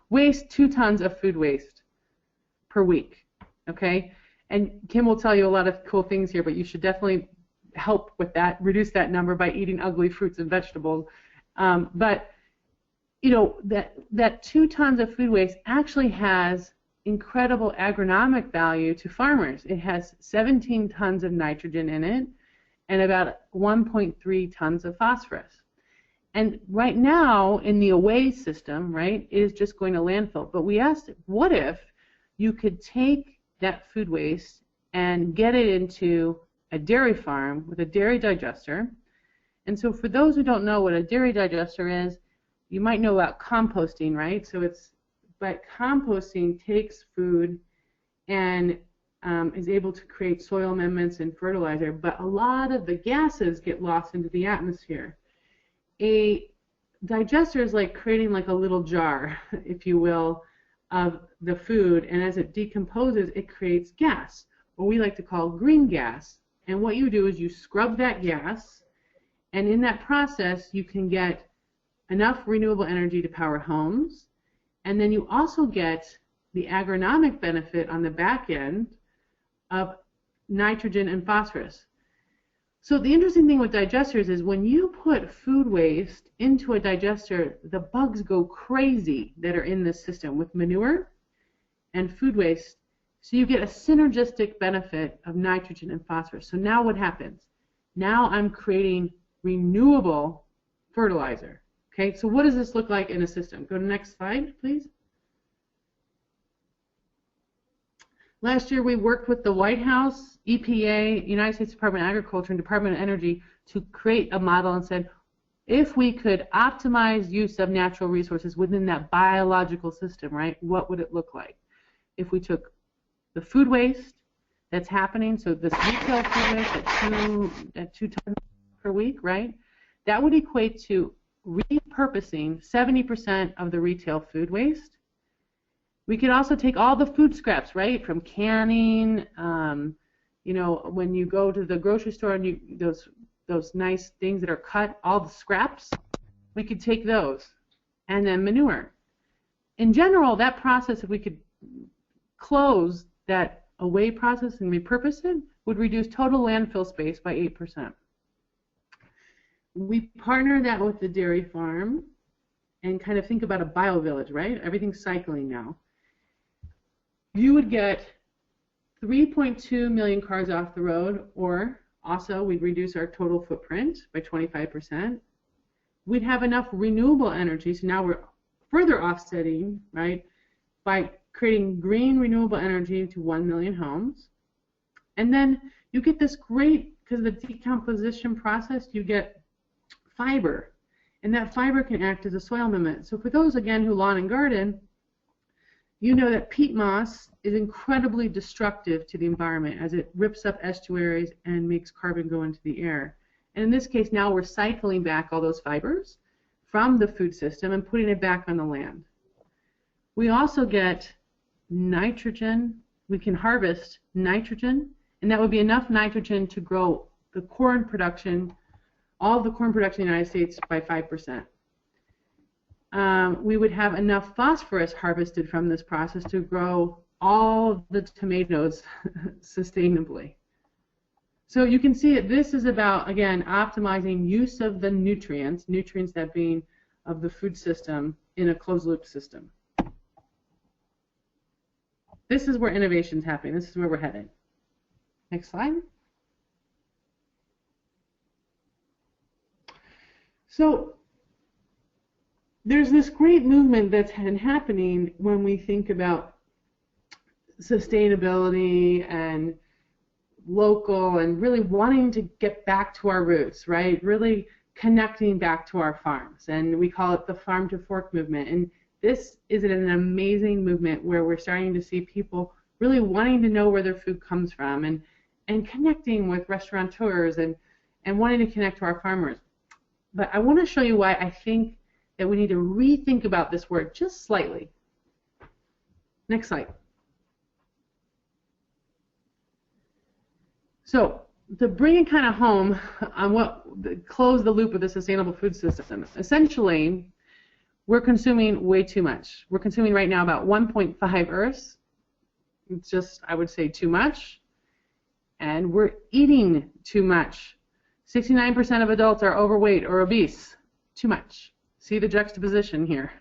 wastes 2 tons of food waste per week, okay? And Kim will tell you a lot of cool things here, but you should definitely help with that, reduce that number by eating ugly fruits and vegetables. But you know, that 2 tons of food waste actually has incredible agronomic value to farmers. It has 17 tons of nitrogen in it and about 1.3 tons of phosphorus. And right now in the away system, right, it is just going to landfill. But we asked, what if you could take that food waste and get it into a dairy farm with a dairy digester? And so for those who don't know what a dairy digester is, you might know about composting, right? So but composting takes food and is able to create soil amendments and fertilizer, but a lot of the gases get lost into the atmosphere. A digester is like creating like a little jar, if you will, of the food, and as it decomposes, it creates gas, what we like to call green gas. And what you do is you scrub that gas, and in that process, you can get enough renewable energy to power homes, and then you also get the agronomic benefit on the back end of nitrogen and phosphorus. So the interesting thing with digesters is when you put food waste into a digester, the bugs go crazy that are in this system with manure and food waste. So you get a synergistic benefit of nitrogen and phosphorus. So now what happens? Now I'm creating renewable fertilizer. Okay, so what does this look like in a system? Go to the next slide, please. Last year we worked with the White House, EPA, United States Department of Agriculture, and Department of Energy to create a model and said, if we could optimize use of natural resources within that biological system, right, what would it look like? If we took the food waste that's happening, so this retail food waste at 2 tons per week, right, that would equate to repurposing 70% of the retail food waste. We could also take all the food scraps, right, from canning, you know, when you go to the grocery store and those nice things that are cut, all the scraps, we could take those, and then manure. In general, that process, if we could close that away process and repurpose it, would reduce total landfill space by 8%. We partner that with the dairy farm and kind of think about a bio-village, right? Everything's cycling now. You would get 3.2 million cars off the road, or also we'd reduce our total footprint by 25%. We'd have enough renewable energy, so now we're further offsetting, right, by creating green renewable energy to 1 million homes. And then you get this great, because of the decomposition process, you get fiber, and that fiber can act as a soil amendment. So for those, again, who lawn and garden, you know that peat moss is incredibly destructive to the environment as it rips up estuaries and makes carbon go into the air. And in this case, now we're cycling back all those fibers from the food system and putting it back on the land. We also get nitrogen. We can harvest nitrogen, and that would be enough nitrogen to grow the corn production, all of the corn production in the United States, by 5%. We would have enough phosphorus harvested from this process to grow all the tomatoes sustainably. So you can see that this is about, again, optimizing use of the nutrients that being of the food system in a closed-loop system. This is where innovation is happening. This is where we're headed. Next slide. So there's this great movement that's been happening when we think about sustainability and local and really wanting to get back to our roots, right? Really connecting back to our farms. And we call it the farm to fork movement. And this is an amazing movement where we're starting to see people really wanting to know where their food comes from and connecting with restaurateurs and wanting to connect to our farmers. But I want to show you why I think that we need to rethink about this word just slightly. Next slide. So to bring it kind of home on close the loop of the sustainable food system, essentially we're consuming way too much. We're consuming right now about 1.5 Earths. It's just, I would say, too much. And we're eating too much. 69% of adults are overweight or obese. Too much. See the juxtaposition here.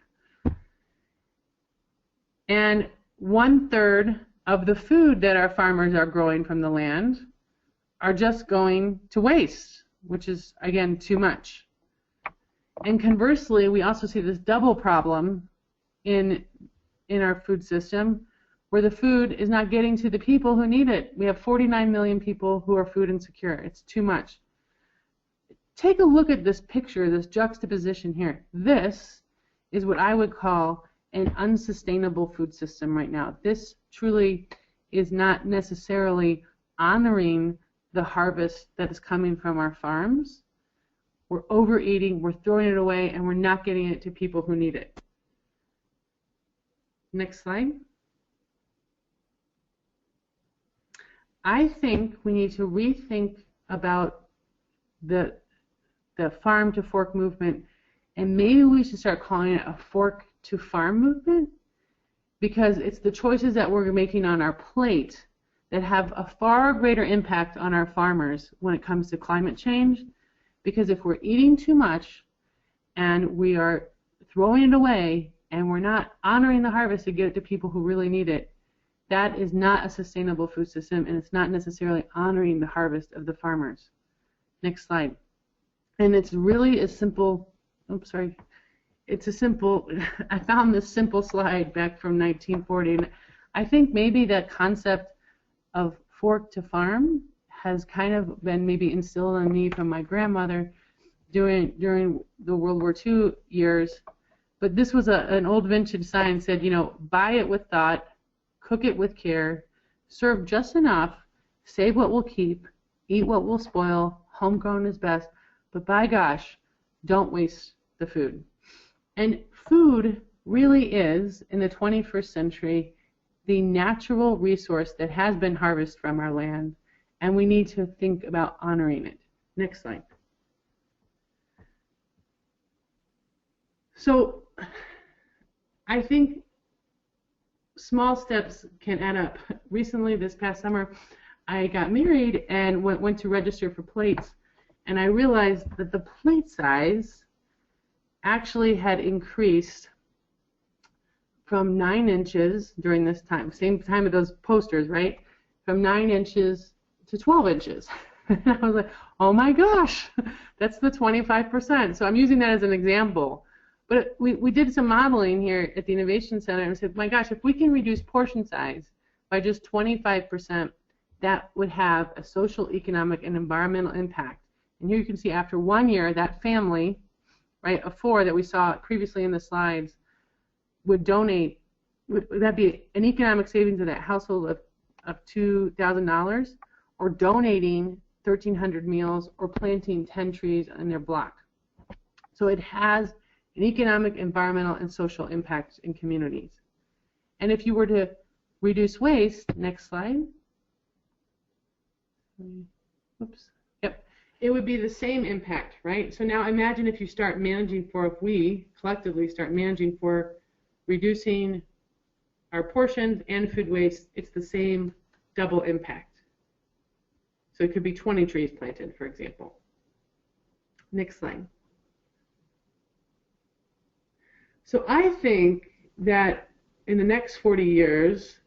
And 1/3 of the food that our farmers are growing from the land are just going to waste, which is, again, too much. And conversely, we also see this double problem in our food system where the food is not getting to the people who need it. We have 49 million people who are food insecure. It's too much. Take a look at this picture, this juxtaposition here. This is what I would call an unsustainable food system right now. This truly is not necessarily honoring the harvest that is coming from our farms. We're overeating, we're throwing it away, and we're not getting it to people who need it. Next slide. I think we need to rethink about the farm to fork movement, and maybe we should start calling it a fork to farm movement, because it's the choices that we're making on our plate that have a far greater impact on our farmers when it comes to climate change. Because if we're eating too much and we are throwing it away and we're not honoring the harvest to get it to people who really need it, that is not a sustainable food system, and it's not necessarily honoring the harvest of the farmers. Next slide. And it's really a simple, oops, sorry. It's a simple, I found this simple slide back from 1940, and I think maybe that concept of fork to farm has kind of been maybe instilled in me from my grandmother during the World War II years. But this was an old vintage sign, said, you know, buy it with thought, cook it with care, serve just enough, save what will keep, eat what will spoil, homegrown is best, but by gosh, don't waste the food. And food really is, in the 21st century, the natural resource that has been harvested from our land, and we need to think about honoring it. Next slide. So I think small steps can add up. Recently, this past summer, I got married and went to register for plates, and I realized that the plate size actually had increased from 9 inches during this time, same time of those posters, right? From 9 inches to 12 inches. And I was like, oh my gosh, that's the 25%. So I'm using that as an example. But we did some modeling here at the Innovation Center and said, my gosh, if we can reduce portion size by just 25%, that would have a social, economic, and environmental impact. And here you can see after 1 year, that family, right, of 4 that we saw previously in the slides, would donate, would that be an economic savings of that household of $2,000, or donating 1,300 meals, or planting 10 trees in their block. So it has an economic, environmental, and social impact in communities. And if you were to reduce waste, next slide. Oops. Yep. It would be the same impact, right? So now imagine if you start managing for, if we collectively start managing for reducing our portions and food waste, it's the same double impact. So it could be 20 trees planted, for example. Next slide. So I think that in the next 40 years,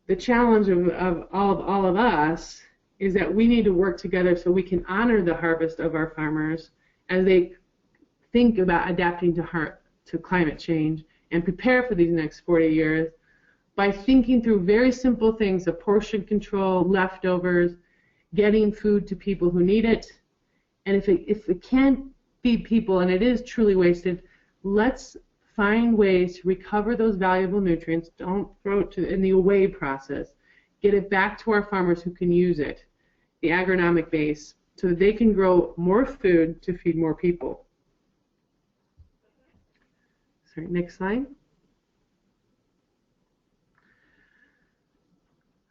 the challenge of all of us is that we need to work together so we can honor the harvest of our farmers as they think about adapting to climate change and prepare for these next 40 years by thinking through very simple things of portion control, leftovers, getting food to people who need it. And if it can't feed people and it is truly wasted, let's find ways to recover those valuable nutrients. Don't throw it in the away process. Get it back to our farmers who can use it, the agronomic base, so that they can grow more food to feed more people. Sorry, next slide.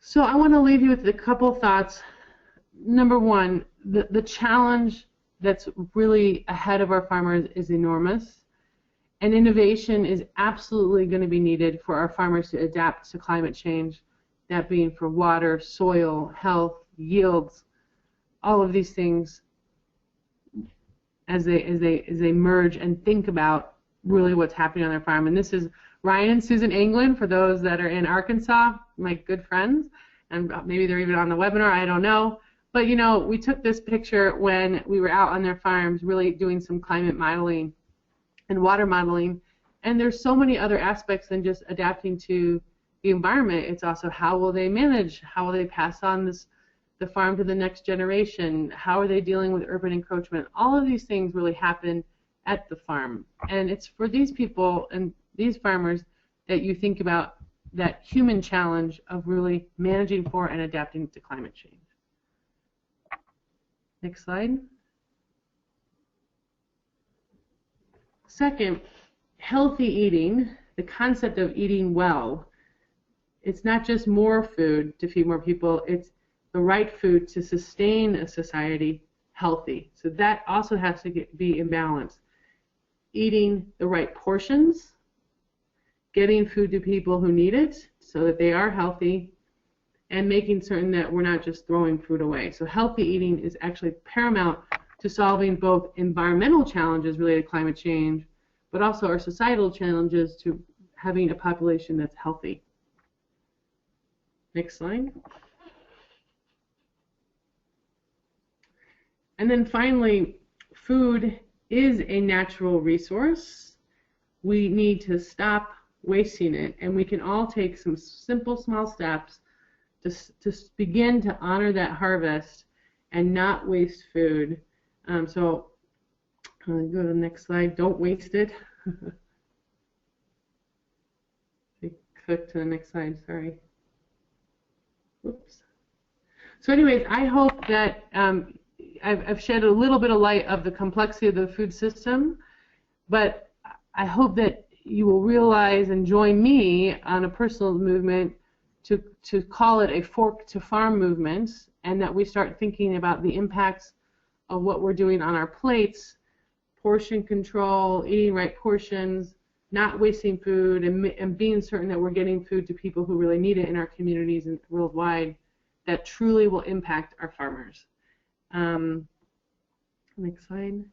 So I want to leave you with a couple thoughts. Number one, the challenge that's really ahead of our farmers is enormous. And innovation is absolutely going to be needed for our farmers to adapt to climate change, that being for water, soil, health, yields, all of these things as they merge and think about really what's happening on their farm. And this is Ryan and Susan England, for those that are in Arkansas, my good friends, and maybe they're even on the webinar, I don't know. But you know, we took this picture when we were out on their farms really doing some climate modeling and water modeling, and there's so many other aspects than just adapting to the environment. It's also how will they manage, how will they pass on the farm to the next generation, how are they dealing with urban encroachment. All of these things really happen at the farm, and it's for these people and these farmers that you think about that human challenge of really managing for and adapting to climate change. Next slide. Second, healthy eating the concept of eating well. It's not just more food to feed more people, it's the right food to sustain a society healthy. So that also has to be in balance. Eating the right portions, getting food to people who need it so that they are healthy, and making certain that we're not just throwing food away. So healthy eating is actually paramount to solving both environmental challenges related to climate change, but also our societal challenges to having a population that's healthy. Next slide. And then finally, food is a natural resource. We need to stop wasting it, and we can all take some simple small steps to begin to honor that harvest and not waste food. So go to the next slide. Don't waste it. Click to the next slide, sorry. Oops. So anyways, I hope that I've shed a little bit of light of the complexity of the food system, but I hope that you will realize and join me on a personal movement to call it a fork to farm movement, and that we start thinking about the impacts of what we're doing on our plates, portion control, eating right portions, not wasting food, and being certain that we're getting food to people who really need it in our communities and worldwide, that truly will impact our farmers. Next slide.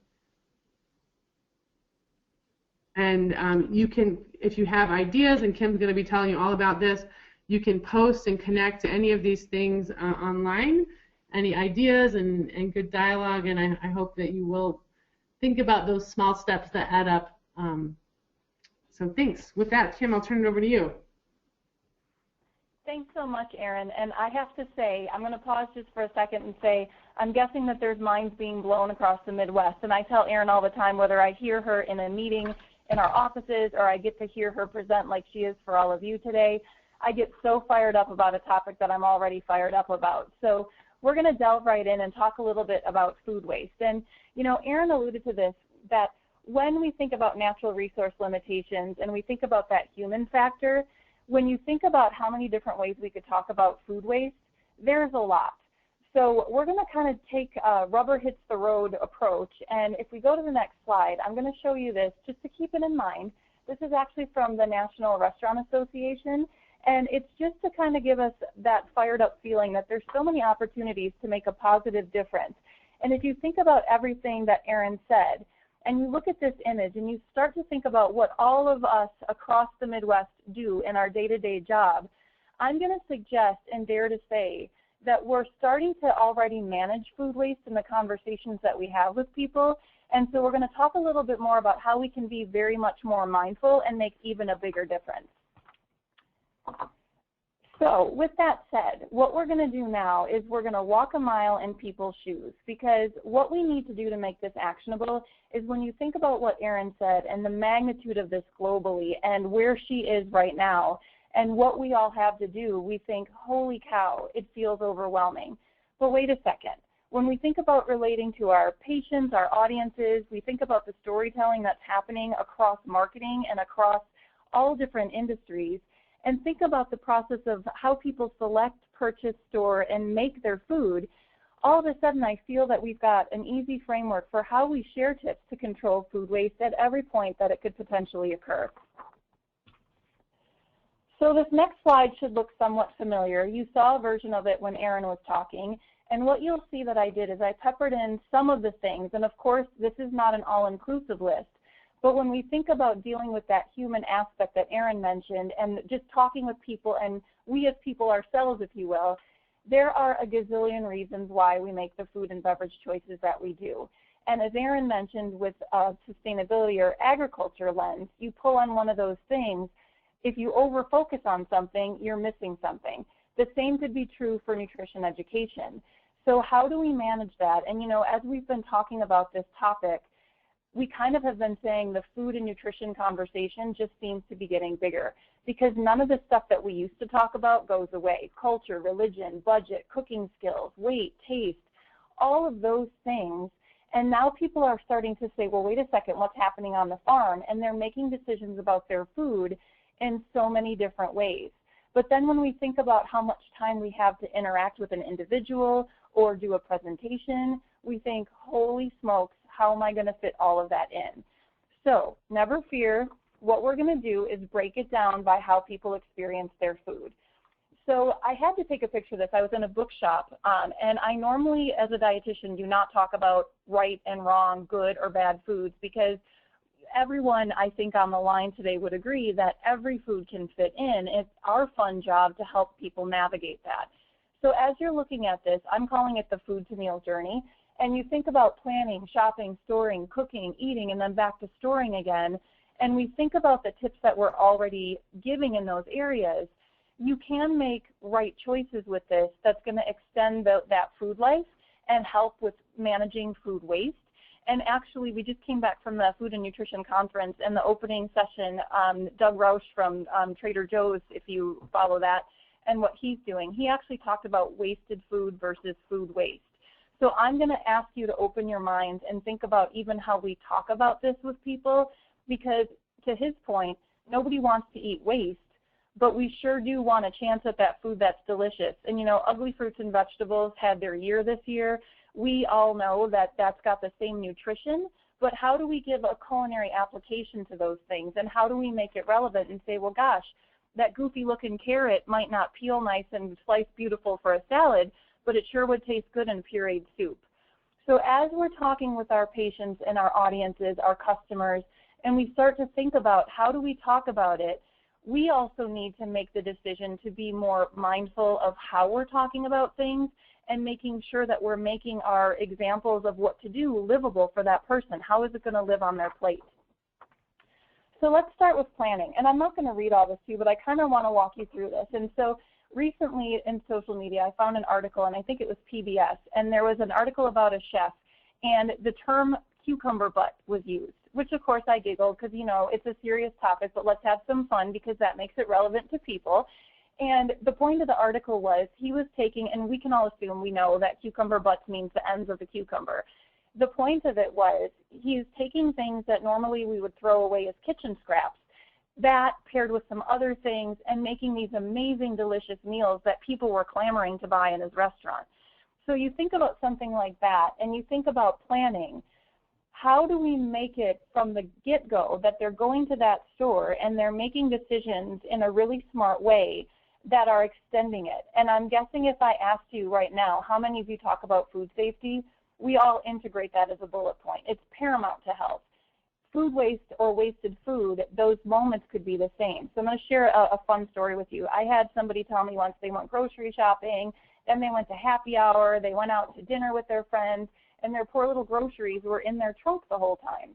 And you can, if you have ideas, and Kim's going to be telling you all about this, you can post and connect to any of these things online, any ideas and good dialogue, and I hope that you will think about those small steps that add up. So thanks. With that, Kim, I'll turn it over to you. Thanks so much, Erin. And I have to say, I'm going to pause just for a second and say, I'm guessing that there's minds being blown across the Midwest. And I tell Erin all the time, whether I hear her in a meeting in our offices or I get to hear her present like she is for all of you today, I get so fired up about a topic that I'm already fired up about. So we're going to delve right in and talk a little bit about food waste. And, you know, Erin alluded to this, that when we think about natural resource limitations and we think about that human factor, when you think about how many different ways we could talk about food waste, there's a lot. So we're going to kind of take a rubber hits the road approach. And if we go to the next slide, I'm going to show you this just to keep it in mind. This is actually from the National Restaurant Association. And it's just to kind of give us that fired up feeling that there's so many opportunities to make a positive difference. And if you think about everything that Erin said, and you look at this image and you start to think about what all of us across the Midwest do in our day-to-day job, I'm going to suggest and dare to say that we're starting to already manage food waste in the conversations that we have with people. And so we're going to talk a little bit more about how we can be very much more mindful and make even a bigger difference. So with that said, what we're going to do now is we're going to walk a mile in people's shoes, because what we need to do to make this actionable is when you think about what Erin said and the magnitude of this globally and where she is right now and what we all have to do, we think, holy cow, it feels overwhelming. But wait a second. When we think about relating to our patients, our audiences, we think about the storytelling that's happening across marketing and across all different industries, and think about the process of how people select, purchase, store, and make their food, all of a sudden I feel that we've got an easy framework for how we share tips to control food waste at every point that it could potentially occur. So this next slide should look somewhat familiar. You saw a version of it when Erin was talking, and what you'll see that I did is I peppered in some of the things, and of course this is not an all-inclusive list. But when we think about dealing with that human aspect that Erin mentioned and just talking with people, and we as people ourselves, if you will, there are a gazillion reasons why we make the food and beverage choices that we do. And as Erin mentioned with sustainability or agriculture lens, you pull on one of those things. If you over-focus on something, you're missing something. The same could be true for nutrition education. So how do we manage that? And, you know, as we've been talking about this topic, we kind of have been saying the food and nutrition conversation just seems to be getting bigger, because none of the stuff that we used to talk about goes away. Culture, religion, budget, cooking skills, weight, taste, all of those things. And now people are starting to say, well, wait a second, what's happening on the farm? And they're making decisions about their food in so many different ways. But then when we think about how much time we have to interact with an individual or do a presentation, we think, holy smokes, how am I going to fit all of that in? So never fear. What we're going to do is break it down by how people experience their food. So I had to take a picture of this. I was in a bookshop, and I normally, as a dietitian, do not talk about right and wrong, good or bad foods, because everyone, I think, on the line today would agree that every food can fit in. It's our fun job to help people navigate that. So as you're looking at this, I'm calling it the food to meal journey, and you think about planning, shopping, storing, cooking, eating, and then back to storing again, and we think about the tips that we're already giving in those areas. You can make right choices with this that's going to extend that food life and help with managing food waste. And actually, we just came back from the Food and Nutrition Conference, and the opening session, Doug Rausch from Trader Joe's, if you follow that, and what he's doing, he actually talked about wasted food versus food waste. So I'm going to ask you to open your minds and think about even how we talk about this with people, because to his point, nobody wants to eat waste, but we sure do want a chance at that food that's delicious. And, you know, Ugly Fruits and Vegetables had their year this year. We all know that that's got the same nutrition, but how do we give a culinary application to those things, and how do we make it relevant and say, well, gosh, that goofy-looking carrot might not peel nice and slice beautiful for a salad, but it sure would taste good in pureed soup. So as we're talking with our patients and our audiences, our customers, and we start to think about how do we talk about it, we also need to make the decision to be more mindful of how we're talking about things and making sure that we're making our examples of what to do livable for that person. How is it going to live on their plate? So let's start with planning. And I'm not going to read all this to you, but I kind of want to walk you through this. And so recently in social media, I found an article, and I think it was PBS, and there was an article about a chef, and the term cucumber butt was used, which of course I giggled because, you know, it's a serious topic, but let's have some fun because that makes it relevant to people. And the point of the article was he was taking, and we can all assume we know that cucumber butts means the ends of the cucumber. The point of it was he's taking things that normally we would throw away as kitchen scraps, that paired with some other things, and making these amazing, delicious meals that people were clamoring to buy in his restaurant. So you think about something like that, and you think about planning. How do we make it from the get-go that they're going to that store and they're making decisions in a really smart way that are extending it? And I'm guessing if I asked you right now, how many of you talk about food safety? We all integrate that as a bullet point. It's paramount to health. Food waste or wasted food, those moments could be the same. So I'm going to share a fun story with you. I had somebody tell me once they went grocery shopping, then they went to happy hour, they went out to dinner with their friends, and their poor little groceries were in their trunk the whole time.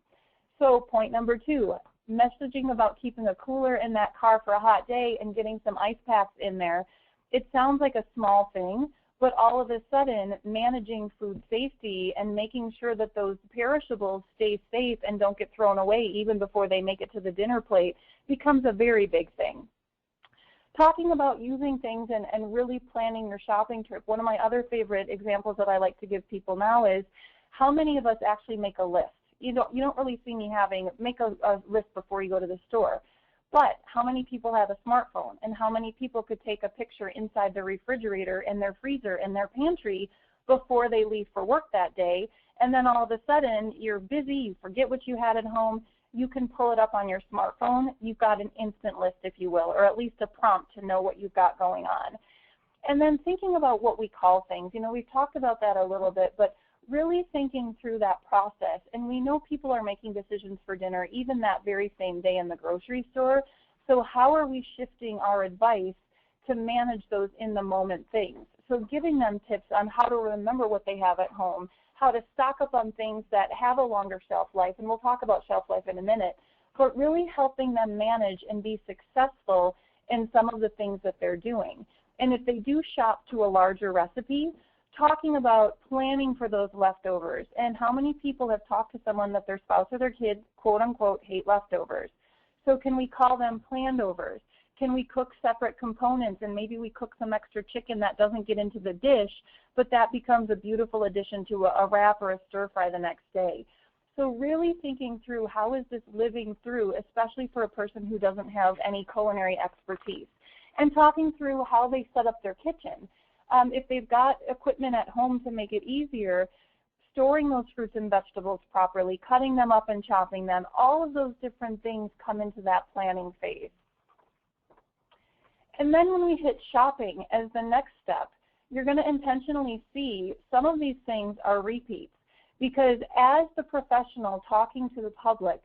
So point number 2, messaging about keeping a cooler in that car for a hot day and getting some ice packs in there. It sounds like a small thing, but all of a sudden managing food safety and making sure that those perishables stay safe and don't get thrown away even before they make it to the dinner plate becomes a very big thing. Talking about using things and really planning your shopping trip, one of my other favorite examples that I like to give people now is how many of us actually make a list. You don't really see me make a list before you go to the store. But how many people have a smartphone, and how many people could take a picture inside their refrigerator and their freezer and their pantry before they leave for work that day, and then all of a sudden you're busy, you forget what you had at home, you can pull it up on your smartphone, you've got an instant list, if you will, or at least a prompt to know what you've got going on. And then thinking about what we call things, you know, we've talked about that a little bit, but really thinking through that process. And we know people are making decisions for dinner even that very same day in the grocery store. So how are we shifting our advice to manage those in-the-moment things? So giving them tips on how to remember what they have at home, how to stock up on things that have a longer shelf life, and we'll talk about shelf life in a minute, but really helping them manage and be successful in some of the things that they're doing. And if they do shop to a larger recipe, talking about planning for those leftovers, and how many people have talked to someone that their spouse or their kids, quote unquote, hate leftovers. So can we call them planned overs? Can we cook separate components, and maybe we cook some extra chicken that doesn't get into the dish, but that becomes a beautiful addition to a wrap or a stir fry the next day. So really thinking through how is this living through, especially for a person who doesn't have any culinary expertise, and talking through how they set up their kitchen. If they've got equipment at home to make it easier, storing those fruits and vegetables properly, cutting them up and chopping them, all of those different things come into that planning phase. And then when we hit shopping as the next step, you're going to intentionally see some of these things are repeats, because as the professional talking to the public,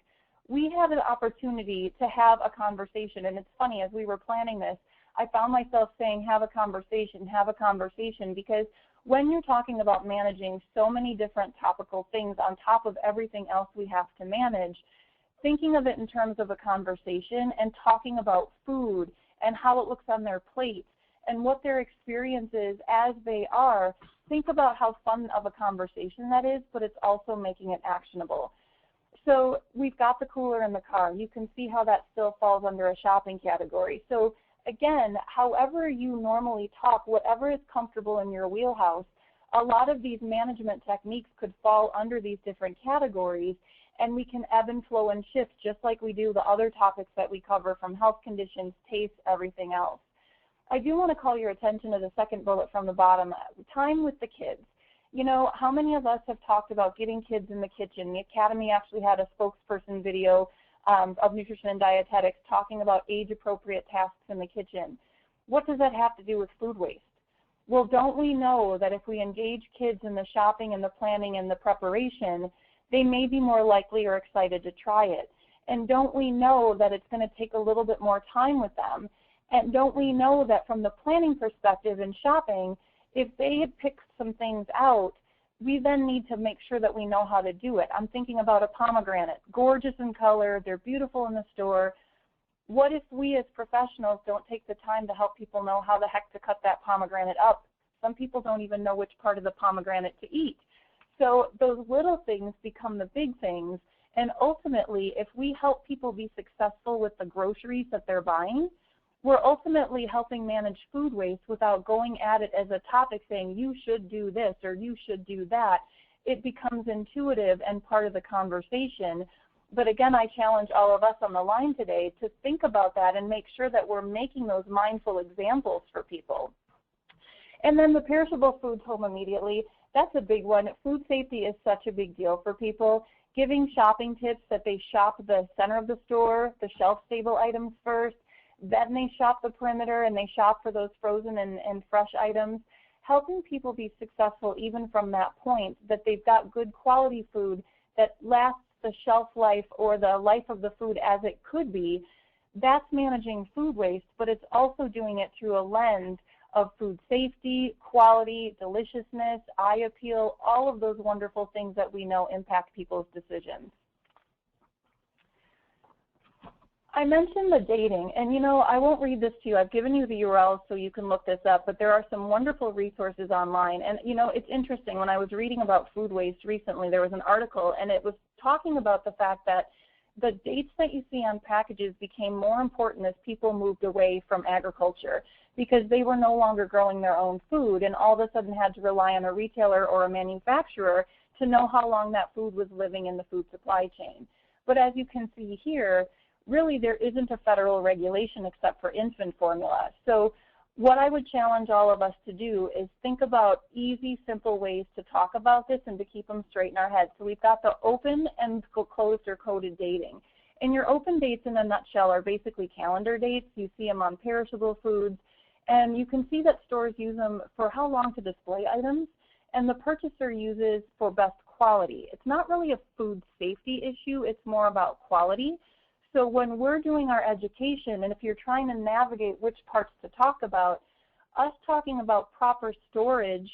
we had an opportunity to have a conversation. And it's funny, as we were planning this, I found myself saying, have a conversation, because when you're talking about managing so many different topical things on top of everything else we have to manage, thinking of it in terms of a conversation and talking about food and how it looks on their plate and what their experience is as they are, think about how fun of a conversation that is, but it's also making it actionable. So we've got the cooler in the car. You can see how that still falls under a shopping category. So again, however you normally talk, whatever is comfortable in your wheelhouse, a lot of these management techniques could fall under these different categories, and we can ebb and flow and shift just like we do the other topics that we cover, from health conditions, taste, everything else. I do want to call your attention to the second bullet from the bottom, time with the kids. You know, how many of us have talked about getting kids in the kitchen? The Academy actually had a spokesperson video of nutrition and dietetics talking about age-appropriate tasks in the kitchen. What does that have to do with food waste? Well, don't we know that if we engage kids in the shopping and the planning and the preparation, they may be more likely or excited to try it? And don't we know that it's going to take a little bit more time with them? And don't we know that from the planning perspective in shopping, if they had picked some things out, we then need to make sure that we know how to do it. I'm thinking about a pomegranate, gorgeous in color, they're beautiful in the store. What if we as professionals don't take the time to help people know how the heck to cut that pomegranate up? Some people don't even know which part of the pomegranate to eat. So those little things become the big things, and ultimately, if we help people be successful with the groceries that they're buying, we're ultimately helping manage food waste without going at it as a topic saying you should do this or you should do that. It becomes intuitive and part of the conversation. But again, I challenge all of us on the line today to think about that and make sure that we're making those mindful examples for people. And then the perishable foods home immediately, that's a big one. Food safety is such a big deal for people. Giving shopping tips that they shop the center of the store, the shelf-stable items first, then they shop the perimeter and they shop for those frozen and fresh items, helping people be successful even from that point, that they've got good quality food that lasts the shelf life or the life of the food as it could be. That's managing food waste, but it's also doing it through a lens of food safety, quality, deliciousness, eye appeal, all of those wonderful things that we know impact people's decisions. I mentioned the dating, and you know, I won't read this to you. I've given you the URLs so you can look this up, but there are some wonderful resources online. And you know, it's interesting, when I was reading about food waste recently, there was an article, and it was talking about the fact that the dates that you see on packages became more important as people moved away from agriculture, because they were no longer growing their own food and all of a sudden had to rely on a retailer or a manufacturer to know how long that food was living in the food supply chain. But as you can see here, really there isn't a federal regulation except for infant formula. So what I would challenge all of us to do is think about easy, simple ways to talk about this and to keep them straight in our heads. So we've got the open and closed or coded dating. And your open dates in a nutshell are basically calendar dates. You see them on perishable foods, and you can see that stores use them for how long to display items, and the purchaser uses for best quality. It's not really a food safety issue, it's more about quality. So when we're doing our education, and if you're trying to navigate which parts to talk about, us talking about proper storage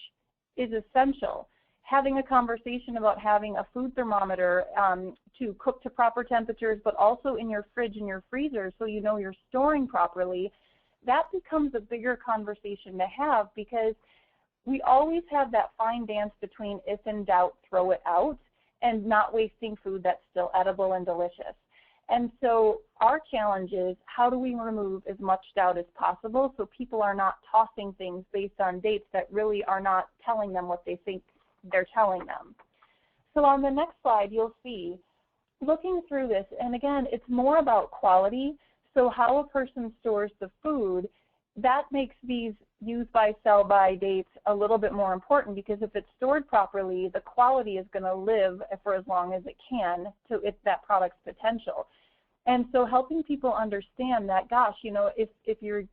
is essential. Having a conversation about having a food thermometer to cook to proper temperatures, but also in your fridge and your freezer so you know you're storing properly, that becomes a bigger conversation to have, because we always have that fine dance between if in doubt, throw it out, and not wasting food that's still edible and delicious. And so our challenge is, how do we remove as much doubt as possible so people are not tossing things based on dates that really are not telling them what they think they're telling them. So on the next slide, you'll see, looking through this, and again, it's more about quality. So how a person stores the food, that makes these use by, sell by dates a little bit more important, because if it's stored properly, the quality is going to live for as long as it can to that product's potential. And so helping people understand that, gosh, you know, if you're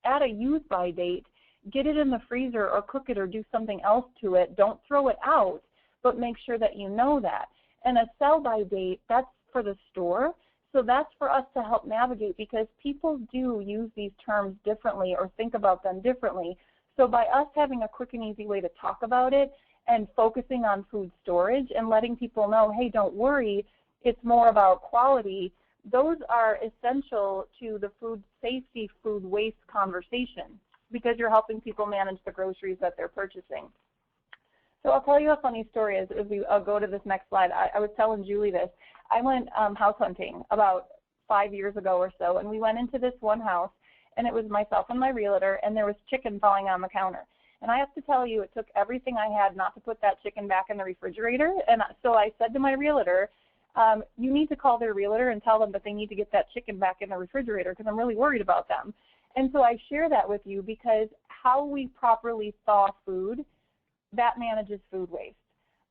at a use by date, get it in the freezer or cook it or do something else to it. Don't throw it out, but make sure that you know that. And a sell by date, that's for the store. So that's for us to help navigate, because people do use these terms differently or think about them differently. So by us having a quick and easy way to talk about it and focusing on food storage and letting people know, hey, don't worry, it's more about quality, those are essential to the food safety, food waste conversation, because you're helping people manage the groceries that they're purchasing. So I'll tell you a funny story as we go to this next slide. I was telling Julie this. I went house hunting about 5 years ago or so, and we went into this one house, and it was myself and my realtor, and there was chicken falling on the counter. And I have to tell you, it took everything I had not to put that chicken back in the refrigerator. And so I said to my realtor, you need to call their realtor and tell them that they need to get that chicken back in the refrigerator, because I'm really worried about them. And so I share that with you because how we properly thaw food, that manages food waste.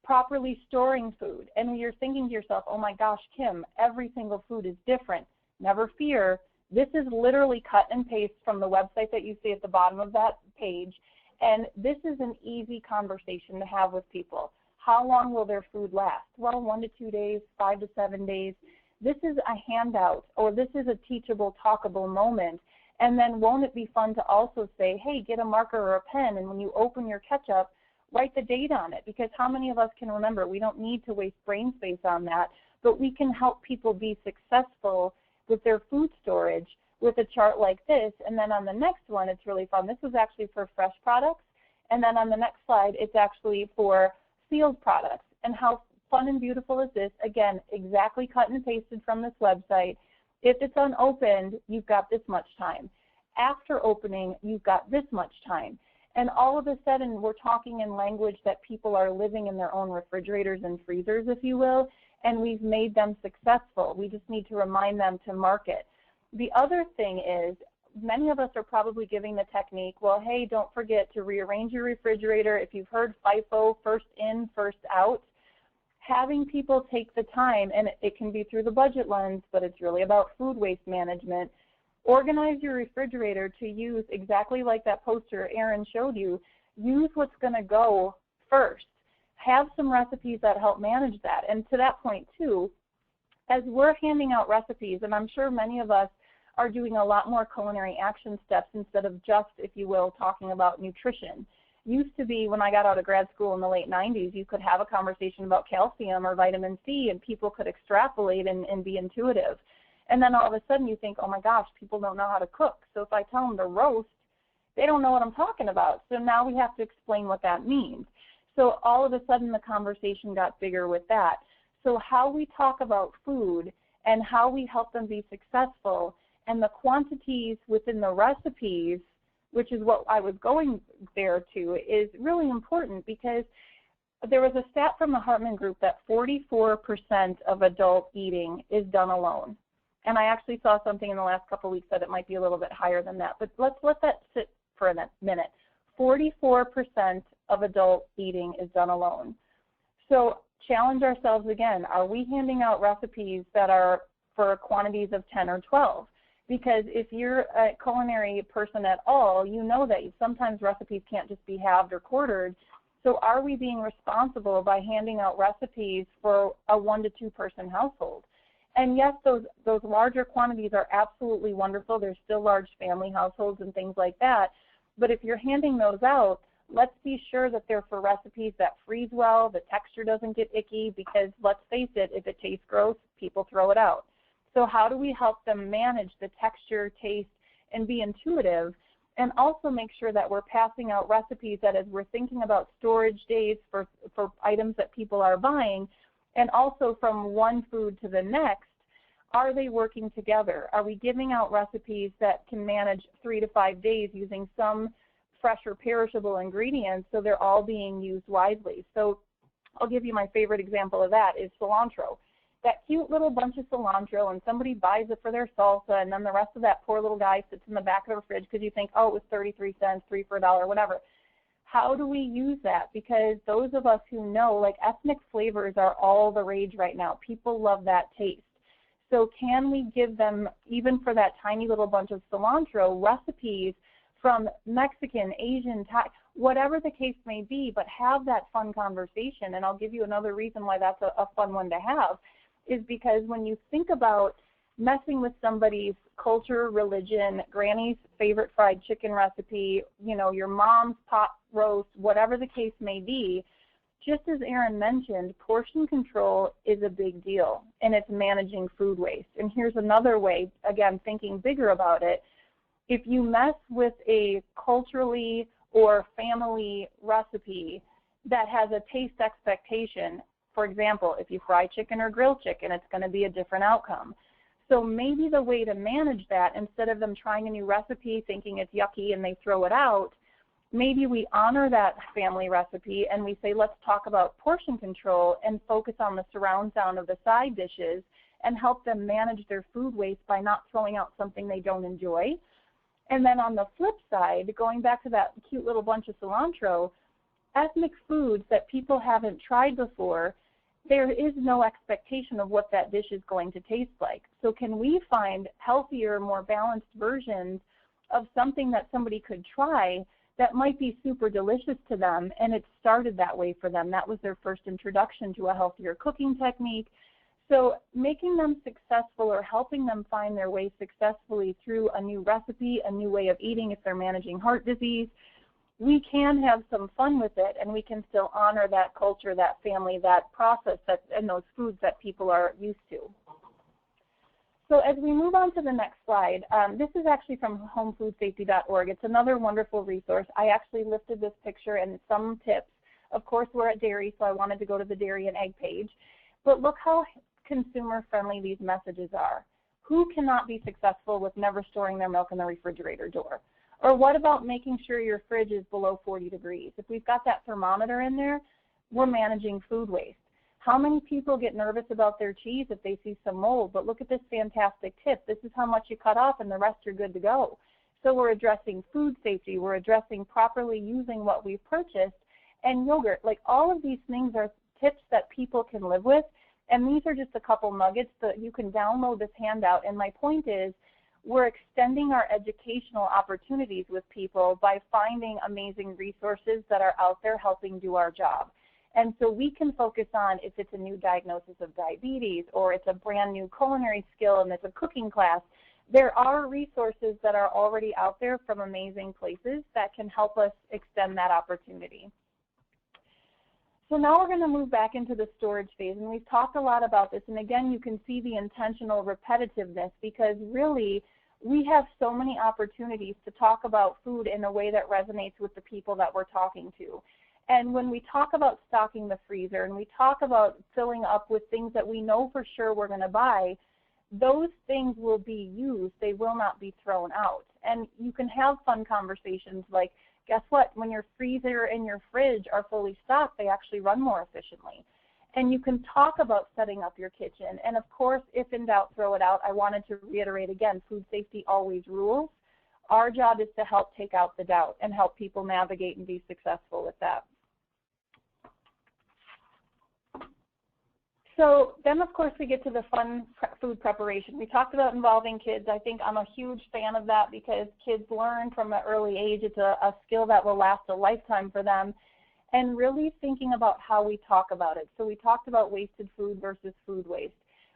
Properly storing food, and you're thinking to yourself, oh my gosh, Kim, every single food is different. Never fear. This is literally cut and paste from the website that you see at the bottom of that page, and this is an easy conversation to have with people. How long will their food last? Well, 1 to 2 days, 5 to 7 days. This is a handout, or this is a teachable, talkable moment. And then won't it be fun to also say, hey, get a marker or a pen, and when you open your ketchup, write the date on it, because how many of us can remember? We don't need to waste brain space on that, but we can help people be successful with their food storage with a chart like this. And then on the next one, it's really fun. This was actually for fresh products, and then on the next slide, it's actually for sealed products. And how fun and beautiful is this? Again, exactly cut and pasted from this website. If it's unopened, you've got this much time. After opening, you've got this much time. And all of a sudden, we're talking in language that people are living in their own refrigerators and freezers, if you will, and we've made them successful. We just need to remind them to market. The other thing is, many of us are probably giving the technique, well, hey, don't forget to rearrange your refrigerator. If you've heard FIFO, first in, first out, having people take the time, and it can be through the budget lens, but it's really about food waste management. Organize your refrigerator to use exactly like that poster Erin showed you. Use what's going to go first. Have some recipes that help manage that. And to that point, too, as we're handing out recipes, and I'm sure many of us are doing a lot more culinary action steps instead of just, if you will, talking about nutrition. Used to be, when I got out of grad school in the late 90s, you could have a conversation about calcium or vitamin C, and people could extrapolate and be intuitive. And then all of a sudden you think, oh my gosh, people don't know how to cook. So if I tell them to roast, they don't know what I'm talking about. So now we have to explain what that means. So all of a sudden the conversation got bigger with that. So how we talk about food and how we help them be successful, and the quantities within the recipes, which is what I was going there to, is really important, because there was a stat from the Hartman Group that 44% of adult eating is done alone. And I actually saw something in the last couple of weeks that it might be a little bit higher than that. But let's let that sit for a minute. 44% of adult eating is done alone. So challenge ourselves again. Are we handing out recipes that are for quantities of 10 or 12? Because if you're a culinary person at all, you know that sometimes recipes can't just be halved or quartered. So are we being responsible by handing out recipes for a 1 to 2 person household? And yes, those larger quantities are absolutely wonderful. There's still large family households and things like that. But if you're handing those out, let's be sure that they're for recipes that freeze well, the texture doesn't get icky, because let's face it, if it tastes gross, people throw it out. So how do we help them manage the texture, taste, and be intuitive, and also make sure that we're passing out recipes that, as we're thinking about storage dates for items that people are buying, and also from one food to the next, Are they working together? Are we giving out recipes that can manage 3 to 5 days using some fresh or perishable ingredients so they're all being used wisely? So I'll give you my favorite example of that is cilantro. That cute little bunch of cilantro, and somebody buys it for their salsa, and then the rest of that poor little guy sits in the back of the fridge because you think, oh, it was 33 cents, 3 for $1, whatever. How do we use that? Because those of us who know, like, ethnic flavors are all the rage right now. People love that taste. So can we give them, even for that tiny little bunch of cilantro, recipes from Mexican, Asian, Thai, whatever the case may be, but have that fun conversation? And I'll give you another reason why that's a fun one to have, is because when you think about messing with somebody's culture, religion, granny's favorite fried chicken recipe, you know, your mom's pot roast, whatever the case may be, just as Erin mentioned, portion control is a big deal, and it's managing food waste. And here's another way, again, thinking bigger about it. If you mess with a culturally or family recipe that has a taste expectation, for example, if you fry chicken or grill chicken, it's going to be a different outcome. So maybe the way to manage that, instead of them trying a new recipe thinking it's yucky and they throw it out, maybe we honor that family recipe and we say, let's talk about portion control and focus on the surround sound of the side dishes and help them manage their food waste by not throwing out something they don't enjoy. And then on the flip side, going back to that cute little bunch of cilantro, ethnic foods that people haven't tried before, there is no expectation of what that dish is going to taste like. So can we find healthier, more balanced versions of something that somebody could try that might be super delicious to them, and it started that way for them? That was their first introduction to a healthier cooking technique. So making them successful or helping them find their way successfully through a new recipe, a new way of eating if they're managing heart disease, we can have some fun with it, and we can still honor that culture, that family, that process, and those foods that people are used to. So as we move on to the next slide, this is actually from homefoodsafety.org. It's another wonderful resource. I actually listed this picture and some tips. Of course, we're at dairy, so I wanted to go to the dairy and egg page. But look how consumer-friendly these messages are. Who cannot be successful with never storing their milk in the refrigerator door? Or what about making sure your fridge is below 40 degrees? If we've got that thermometer in there, we're managing food waste. How many people get nervous about their cheese if they see some mold? But look at this fantastic tip. This is how much you cut off, and the rest you're good to go. So we're addressing food safety. We're addressing properly using what we've purchased. And yogurt, like all of these things are tips that people can live with. And these are just a couple nuggets that you can download this handout. And my point is, we're extending our educational opportunities with people by finding amazing resources that are out there helping do our job. And so we can focus on if it's a new diagnosis of diabetes or it's a brand new culinary skill and it's a cooking class. There are resources that are already out there from amazing places that can help us extend that opportunity. So now we're going to move back into the storage phase, and we've talked a lot about this. And again, you can see the intentional repetitiveness, because really we have so many opportunities to talk about food in a way that resonates with the people that we're talking to. And when we talk about stocking the freezer and we talk about filling up with things that we know for sure we're going to buy, those things will be used. They will not be thrown out. And you can have fun conversations like, guess what? When your freezer and your fridge are fully stocked, they actually run more efficiently. And you can talk about setting up your kitchen. And of course, if in doubt, throw it out. I wanted to reiterate again, food safety always rules. Our job is to help take out the doubt and help people navigate and be successful with that. So then, of course, we get to the fun food preparation. We talked about involving kids. I think I'm a huge fan of that because kids learn from an early age. It's a skill that will last a lifetime for them. And really thinking about how we talk about it. So we talked about wasted food versus food waste.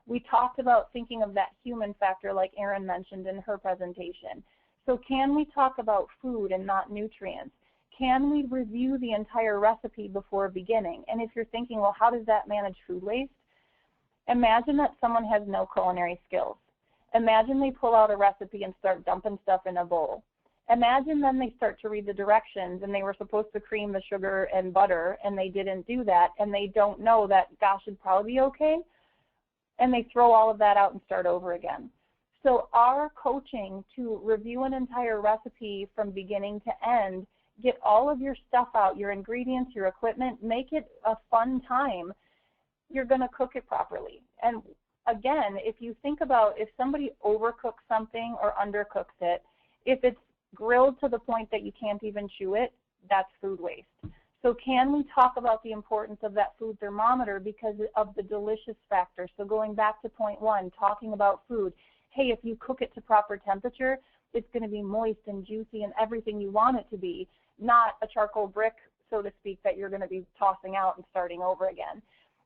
We talked about thinking of that human factor like Erin mentioned in her presentation. So can we talk about food and not nutrients? Can we review the entire recipe before beginning? And if you're thinking, well, how does that manage food waste? Imagine that someone has no culinary skills. Imagine they pull out a recipe and start dumping stuff in a bowl. Imagine then they start to read the directions and they were supposed to cream the sugar and butter and they didn't do that and they don't know that, gosh, it'd probably be okay. and they throw all of that out and start over again. So our coaching to review an entire recipe from beginning to end, get all of your stuff out, your ingredients, your equipment, make it a fun time, you're going to cook it properly. And again, if you think about if somebody overcooks something or undercooks it, if it's grilled to the point that you can't even chew it, that's food waste. So can we talk about the importance of that food thermometer because of the delicious factor? So going back to point one, talking about food, hey, if you cook it to proper temperature, it's going to be moist and juicy and everything you want it to be, not a charcoal brick, so to speak, that you're going to be tossing out and starting over again.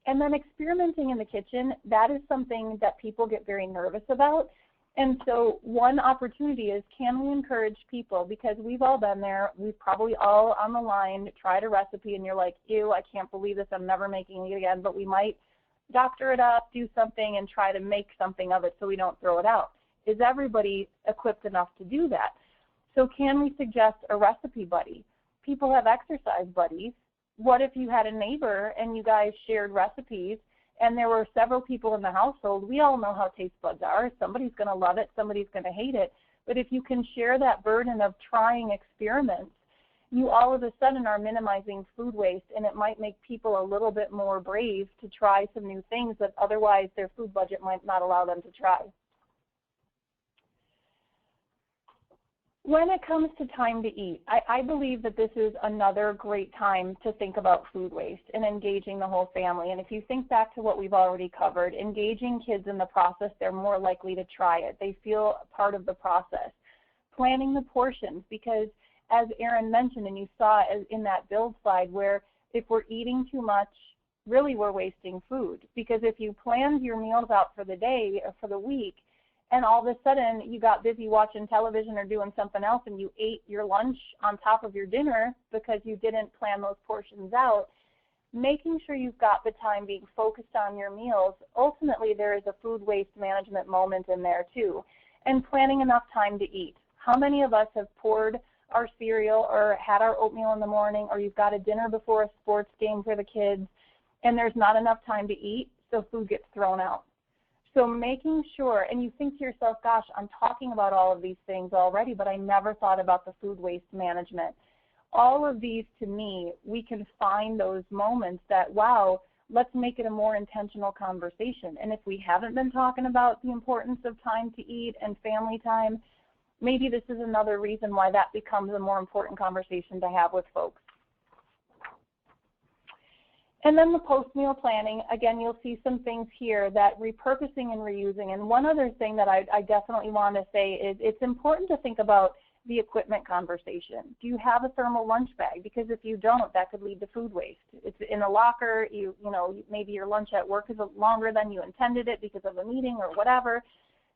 And then experimenting in the kitchen, that is something that people get very nervous about. And so one opportunity is, can we encourage people, because we've all been there, we've probably all on the line tried a recipe and you're like, ew, I can't believe this, I'm never making it again, but we might doctor it up, do something, and try to make something of it so we don't throw it out. Is everybody equipped enough to do that? So can we suggest a recipe buddy? People have exercise buddies. What if you had a neighbor and you guys shared recipes and there were several people in the household? We all know how taste buds are. Somebody's going to love it, somebody's going to hate it. But if you can share that burden of trying experiments, you all of a sudden are minimizing food waste, and it might make people a little bit more brave to try some new things that otherwise their food budget might not allow them to try. When it comes to time to eat, I believe that this is another great time to think about food waste and engaging the whole family. And if you think back to what we've already covered, engaging kids in the process, they're more likely to try it. They feel part of the process. Planning the portions, because as Erin mentioned, and you saw in that build slide, where if we're eating too much, really we're wasting food. Because if you planned your meals out for the day or for the week, and all of a sudden you got busy watching television or doing something else and you ate your lunch on top of your dinner because you didn't plan those portions out, making sure you've got the time being focused on your meals, ultimately there is a food waste management moment in there too. And planning enough time to eat. How many of us have poured our cereal or had our oatmeal in the morning, or you've got a dinner before a sports game for the kids and there's not enough time to eat, so food gets thrown out? So making sure, and you think to yourself, gosh, I'm talking about all of these things already, but I never thought about the food waste management. All of these, to me, we can find those moments that, wow, let's make it a more intentional conversation. And if we haven't been talking about the importance of time to eat and family time, maybe this is another reason why that becomes a more important conversation to have with folks. And then the post-meal planning, again, you'll see some things here that repurposing and reusing. And one other thing that I definitely want to say is it's important to think about the equipment conversation. Do you have a thermal lunch bag? Because if you don't, that could lead to food waste. It's in a locker, you know, maybe your lunch at work is longer than you intended it because of a meeting or whatever.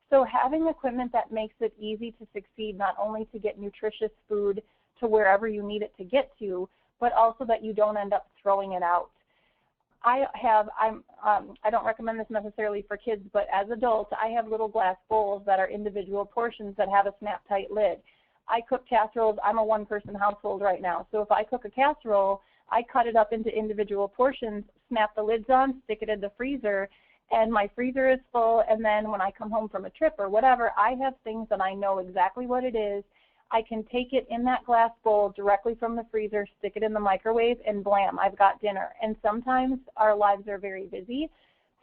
So having equipment that makes it easy to succeed, not only to get nutritious food to wherever you need it to get to, but also that you don't end up throwing it out. I don't recommend this necessarily for kids, but as adults, I have little glass bowls that are individual portions that have a snap-tight lid. I cook casseroles. I'm a one-person household right now, so if I cook a casserole, I cut it up into individual portions, snap the lids on, stick it in the freezer, and my freezer is full, and then when I come home from a trip or whatever, I have things that I know exactly what it is. I can take it in that glass bowl directly from the freezer, stick it in the microwave, and blam, I've got dinner. And sometimes our lives are very busy.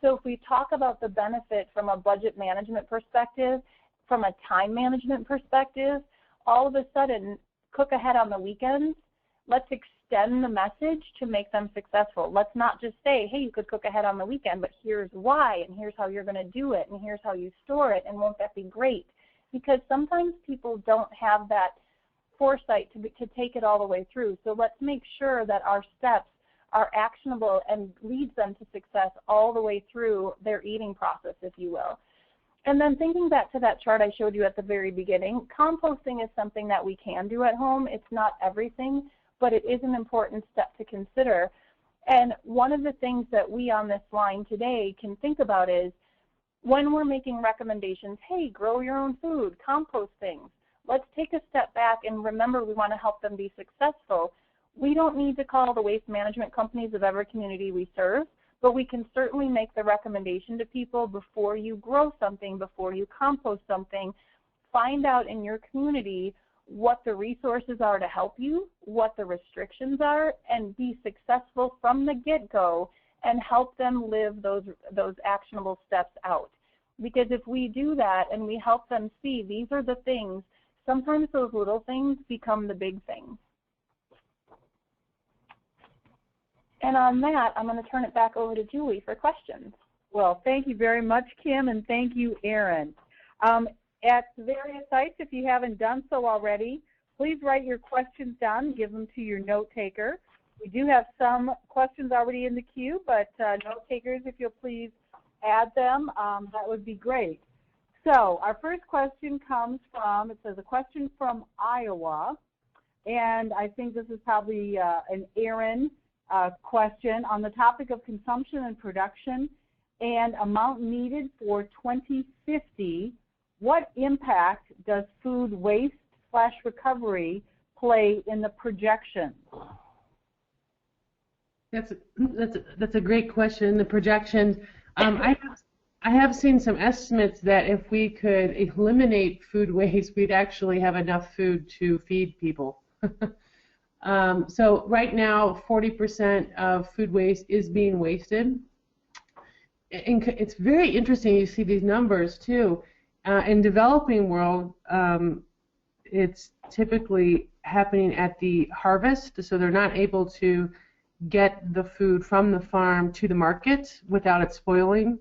So if we talk about the benefit from a budget management perspective, from a time management perspective, all of a sudden, cook ahead on the weekends. Let's extend the message to make them successful. Let's not just say, hey, you could cook ahead on the weekend, but here's why, and here's how you're going to do it, and here's how you store it, and won't that be great? Because sometimes people don't have that foresight to take it all the way through. So let's make sure that our steps are actionable and leads them to success all the way through their eating process, if you will. And then thinking back to that chart I showed you at the very beginning, composting is something that we can do at home. It's not everything, but it is an important step to consider. And one of the things that we on this line today can think about is, when we're making recommendations, hey, grow your own food, compost things, let's take a step back and remember we want to help them be successful. We don't need to call the waste management companies of every community we serve, but we can certainly make the recommendation to people before you grow something, before you compost something. Find out in your community what the resources are to help you, what the restrictions are, and be successful from the get-go and help them live those actionable steps out. Because if we do that and we help them see these are the things, sometimes those little things become the big things. And on that, I'm going to turn it back over to Julie for questions. Well, thank you very much, Kim, and thank you, Erin. At various sites, if you haven't done so already, please write your questions down and give them to your note taker. We do have some questions already in the queue, but note takers, if you'll please add them, that would be great. So our first question comes from, it says a question from Iowa, and I think this is probably an Erin question on the topic of consumption and production and amount needed for 2050. What impact does food waste/recovery play in the projections? That's a great question. The projections. I have seen some estimates that if we could eliminate food waste, we'd actually have enough food to feed people. So right now, 40% of food waste is being wasted. It's very interesting. You see these numbers too. In developing world, it's typically happening at the harvest, so they're not able to get the food from the farm to the market without it spoiling.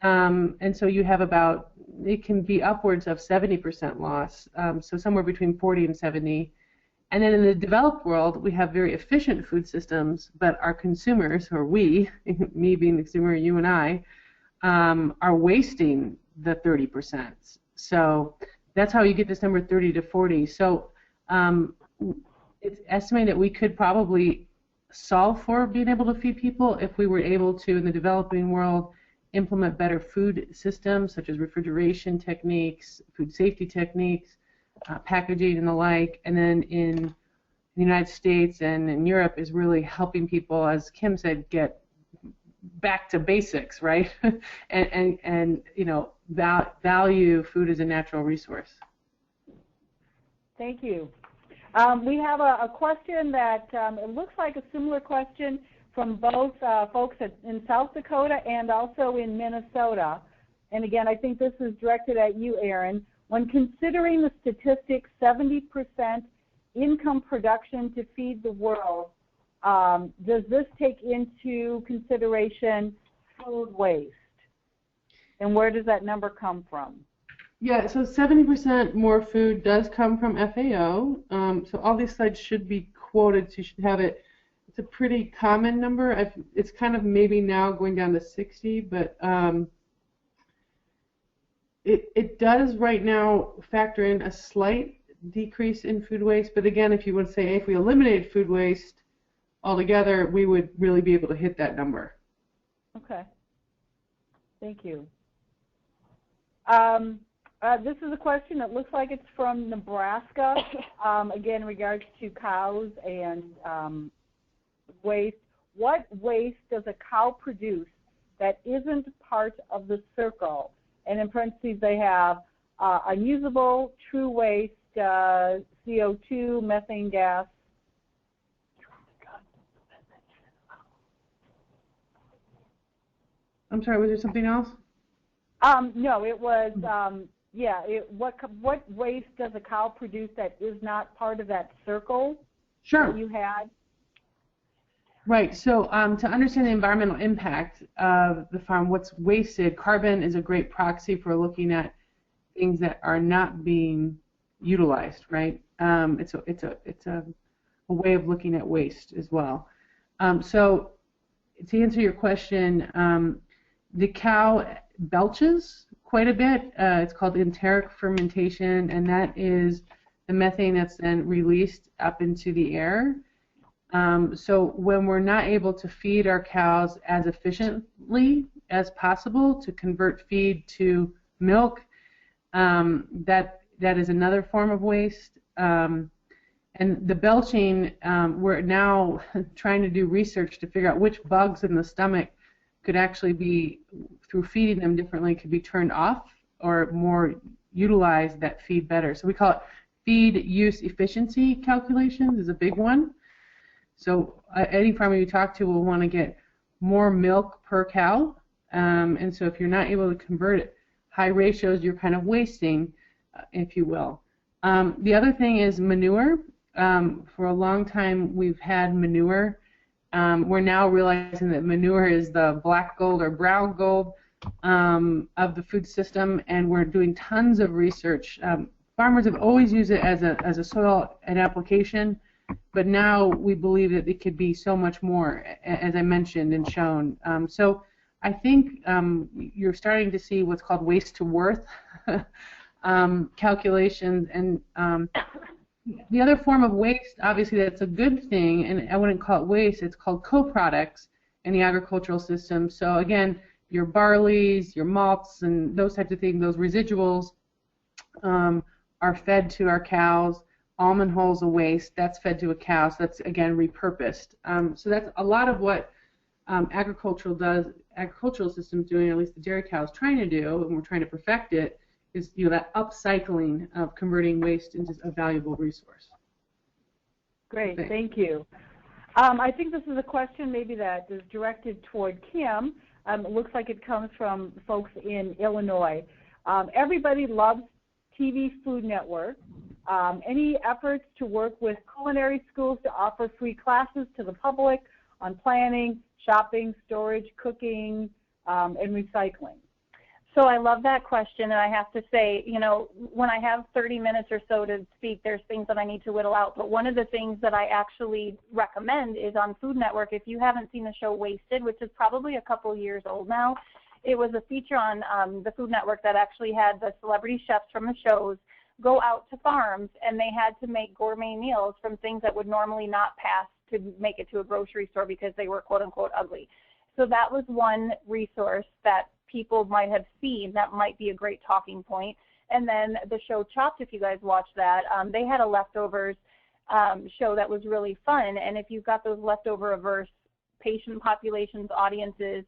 And so you have about, it can be upwards of 70% loss, so somewhere between 40 and 70. And then in the developed world, we have very efficient food systems, but our consumers, or we, me being the consumer, you and I, are wasting the 30%. So that's how you get this number 30 to 40. So it's estimated that we could probably solve for being able to feed people if we were able to, in the developing world, implement better food systems such as refrigeration techniques, food safety techniques, packaging and the like. And then in the United States and in Europe is really helping people, as Kim said, get back to basics, right? and you know, value food as a natural resource. Thank you. We have a question that it looks like a similar question from both folks in South Dakota and also in Minnesota. And again, I think this is directed at you, Erin. When considering the statistics, 70% income production to feed the world, does this take into consideration food waste? And where does that number come from? Yeah, so 70% more food does come from FAO. So all these slides should be quoted, so you should have it. It's a pretty common number. It's kind of maybe now going down to 60, but it does right now factor in a slight decrease in food waste. But again, if you would say if we eliminated food waste altogether, we would really be able to hit that number. Okay. Thank you. This is a question that looks like it's from Nebraska, again in regards to cows and waste. What waste does a cow produce that isn't part of the circle? And in parentheses they have unusable, true waste, CO2, methane gas. I'm sorry, was there something else? No, it was, what waste does a cow produce that is not part of that circle that you had? Right, so to understand the environmental impact of the farm, what's wasted, carbon is a great proxy for looking at things that are not being utilized, right? It's a way of looking at waste as well. So to answer your question, the cow belches quite a bit. It's called enteric fermentation, and that is the methane that's then released up into the air. So when we're not able to feed our cows as efficiently as possible to convert feed to milk, that is another form of waste. And the belching, we're now trying to do research to figure out which bugs in the stomach could actually be, through feeding them differently, could be turned off or more utilize that feed better. So we call it feed use efficiency calculations is a big one. So any farmer you talk to will want to get more milk per cow, and so if you're not able to convert it, high ratios, you're kind of wasting, if you will. The other thing is manure. For a long time we've had manure. We're now realizing that manure is the black gold or brown gold of the food system, and we're doing tons of research. Farmers have always used it as a soil and application, but now we believe that it could be so much more, as I mentioned and shown. So I think you're starting to see what's called waste to worth calculations, and the other form of waste, obviously that's a good thing, and I wouldn't call it waste, it's called co-products in the agricultural system. So again, your barleys, your malts, and those types of things, those residuals are fed to our cows. Almond hulls of waste, that's fed to a cow, so that's again repurposed. So that's a lot of what agricultural systems doing, or at least the dairy cow is trying to do, and we're trying to perfect it, is that upcycling of converting waste into a valuable resource. Great, thank you. I think this is a question maybe that is directed toward Kim. It looks like it comes from folks in Illinois. Everybody loves TV Food Network. Any efforts to work with culinary schools to offer free classes to the public on planning, shopping, storage, cooking, and recycling? So I love that question, and I have to say, when I have 30 minutes or so to speak, there's things that I need to whittle out. But one of the things that I actually recommend is on Food Network. If you haven't seen the show Wasted, which is probably a couple years old now, it was a feature on the Food Network that actually had the celebrity chefs from the shows go out to farms, and they had to make gourmet meals from things that would normally not pass to make it to a grocery store because they were quote-unquote ugly. So that was one resource that people might have seen that might be a great talking point. And then the show Chopped, if you guys watched that, they had a leftovers show that was really fun. And if you've got those leftover averse patient populations, audiences,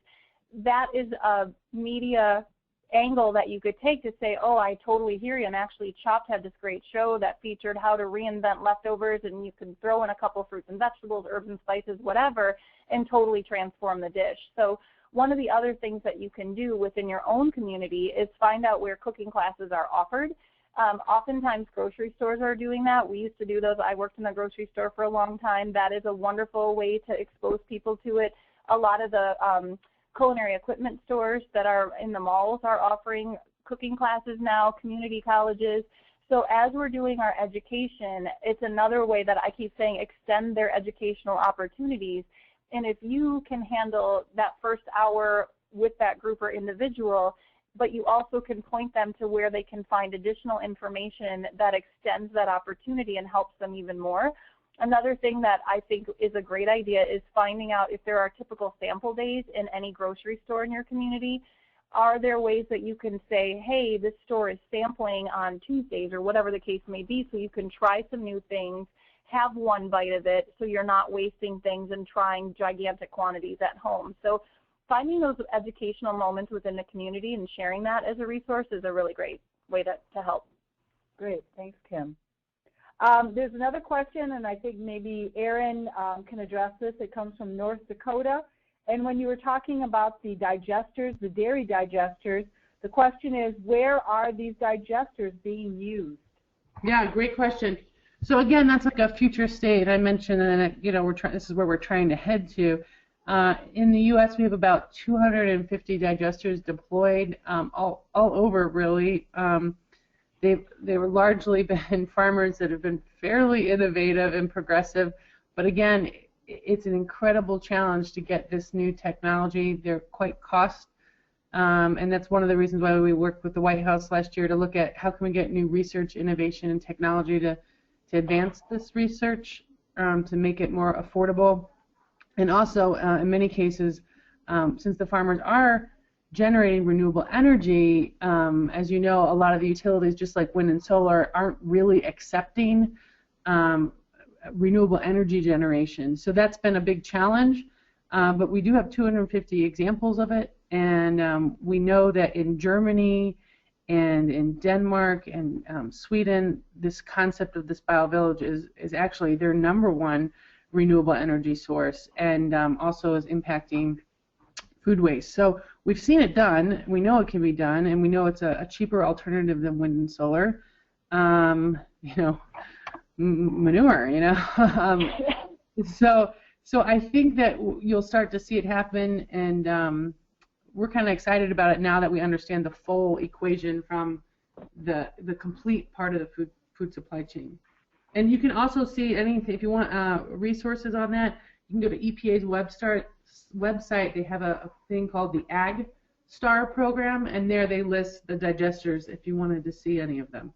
that is a media angle that you could take to say, oh, I totally hear you. And actually Chopped had this great show that featured how to reinvent leftovers, and you can throw in a couple fruits and vegetables, herbs and spices, whatever, and totally transform the dish. So one of the other things that you can do within your own community is find out where cooking classes are offered. Oftentimes grocery stores are doing that. We used to do those. I worked in a grocery store for a long time. That is a wonderful way to expose people to it. A lot of the culinary equipment stores that are in the malls are offering cooking classes now, community colleges. So as we're doing our education, it's another way that I keep saying extend their educational opportunities. And if you can handle that first hour with that group or individual, but you also can point them to where they can find additional information that extends that opportunity and helps them even more. Another thing that I think is a great idea is finding out if there are typical sample days in any grocery store in your community. Are there ways that you can say, hey, this store is sampling on Tuesdays or whatever the case may be, so you can try some new things, have one bite of it so you're not wasting things and trying gigantic quantities at home. So finding those educational moments within the community and sharing that as a resource is a really great way to help. Great. Thanks, Kim. There's another question, and I think maybe Erin can address this. It comes from North Dakota. And when you were talking about the digesters, the dairy digesters, the question is, where are these digesters being used? Yeah, great question. So again, that's like a future state. I mentioned that this is where we're trying to head to. In the U.S., we have about 250 digesters deployed all over, really. They were largely been farmers that have been fairly innovative and progressive, but again, it's an incredible challenge to get this new technology. They're quite cost, and that's one of the reasons why we worked with the White House last year to look at how can we get new research, innovation, and technology to advance this research, to make it more affordable. And also, in many cases, since the farmers are generating renewable energy, as you know, a lot of the utilities, just like wind and solar, aren't really accepting renewable energy generation. So that's been a big challenge. but we do have 250 examples of it, and we know that in Germany and in Denmark and Sweden, this concept of this biovillage is actually their #1 renewable energy source, and also is impacting food waste. So we've seen it done, we know it can be done, and we know it's a cheaper alternative than wind and solar. You know, manure, you know. So I think that you'll start to see it happen, and we're kind of excited about it now that we understand the full equation from the complete part of the food supply chain. And you can also see anything, if you want resources on that, you can go to EPA's website. They have a thing called the Ag Star program, and there they list the digesters if you wanted to see any of them.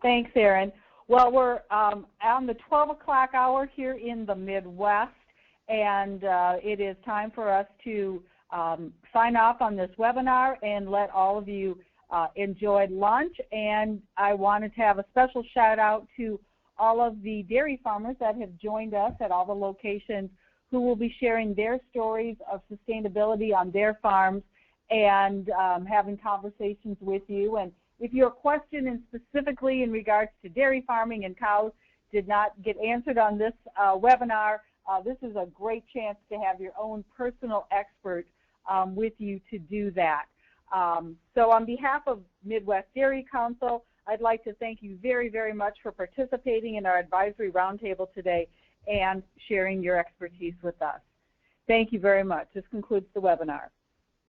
Thanks, Erin. Well, we're on the 12 o'clock hour here in the Midwest, and it is time for us to sign off on this webinar and let all of you enjoy lunch. And I wanted to have a special shout out to all of the dairy farmers that have joined us at all the locations, who will be sharing their stories of sustainability on their farms and having conversations with you. And if your question and specifically in regards to dairy farming and cows did not get answered on this webinar, this is a great chance to have your own personal expert with you to do that. So on behalf of Midwest Dairy Council, I'd like to thank you very, very much for participating in our advisory roundtable today and sharing your expertise with us. Thank you very much. This concludes the webinar.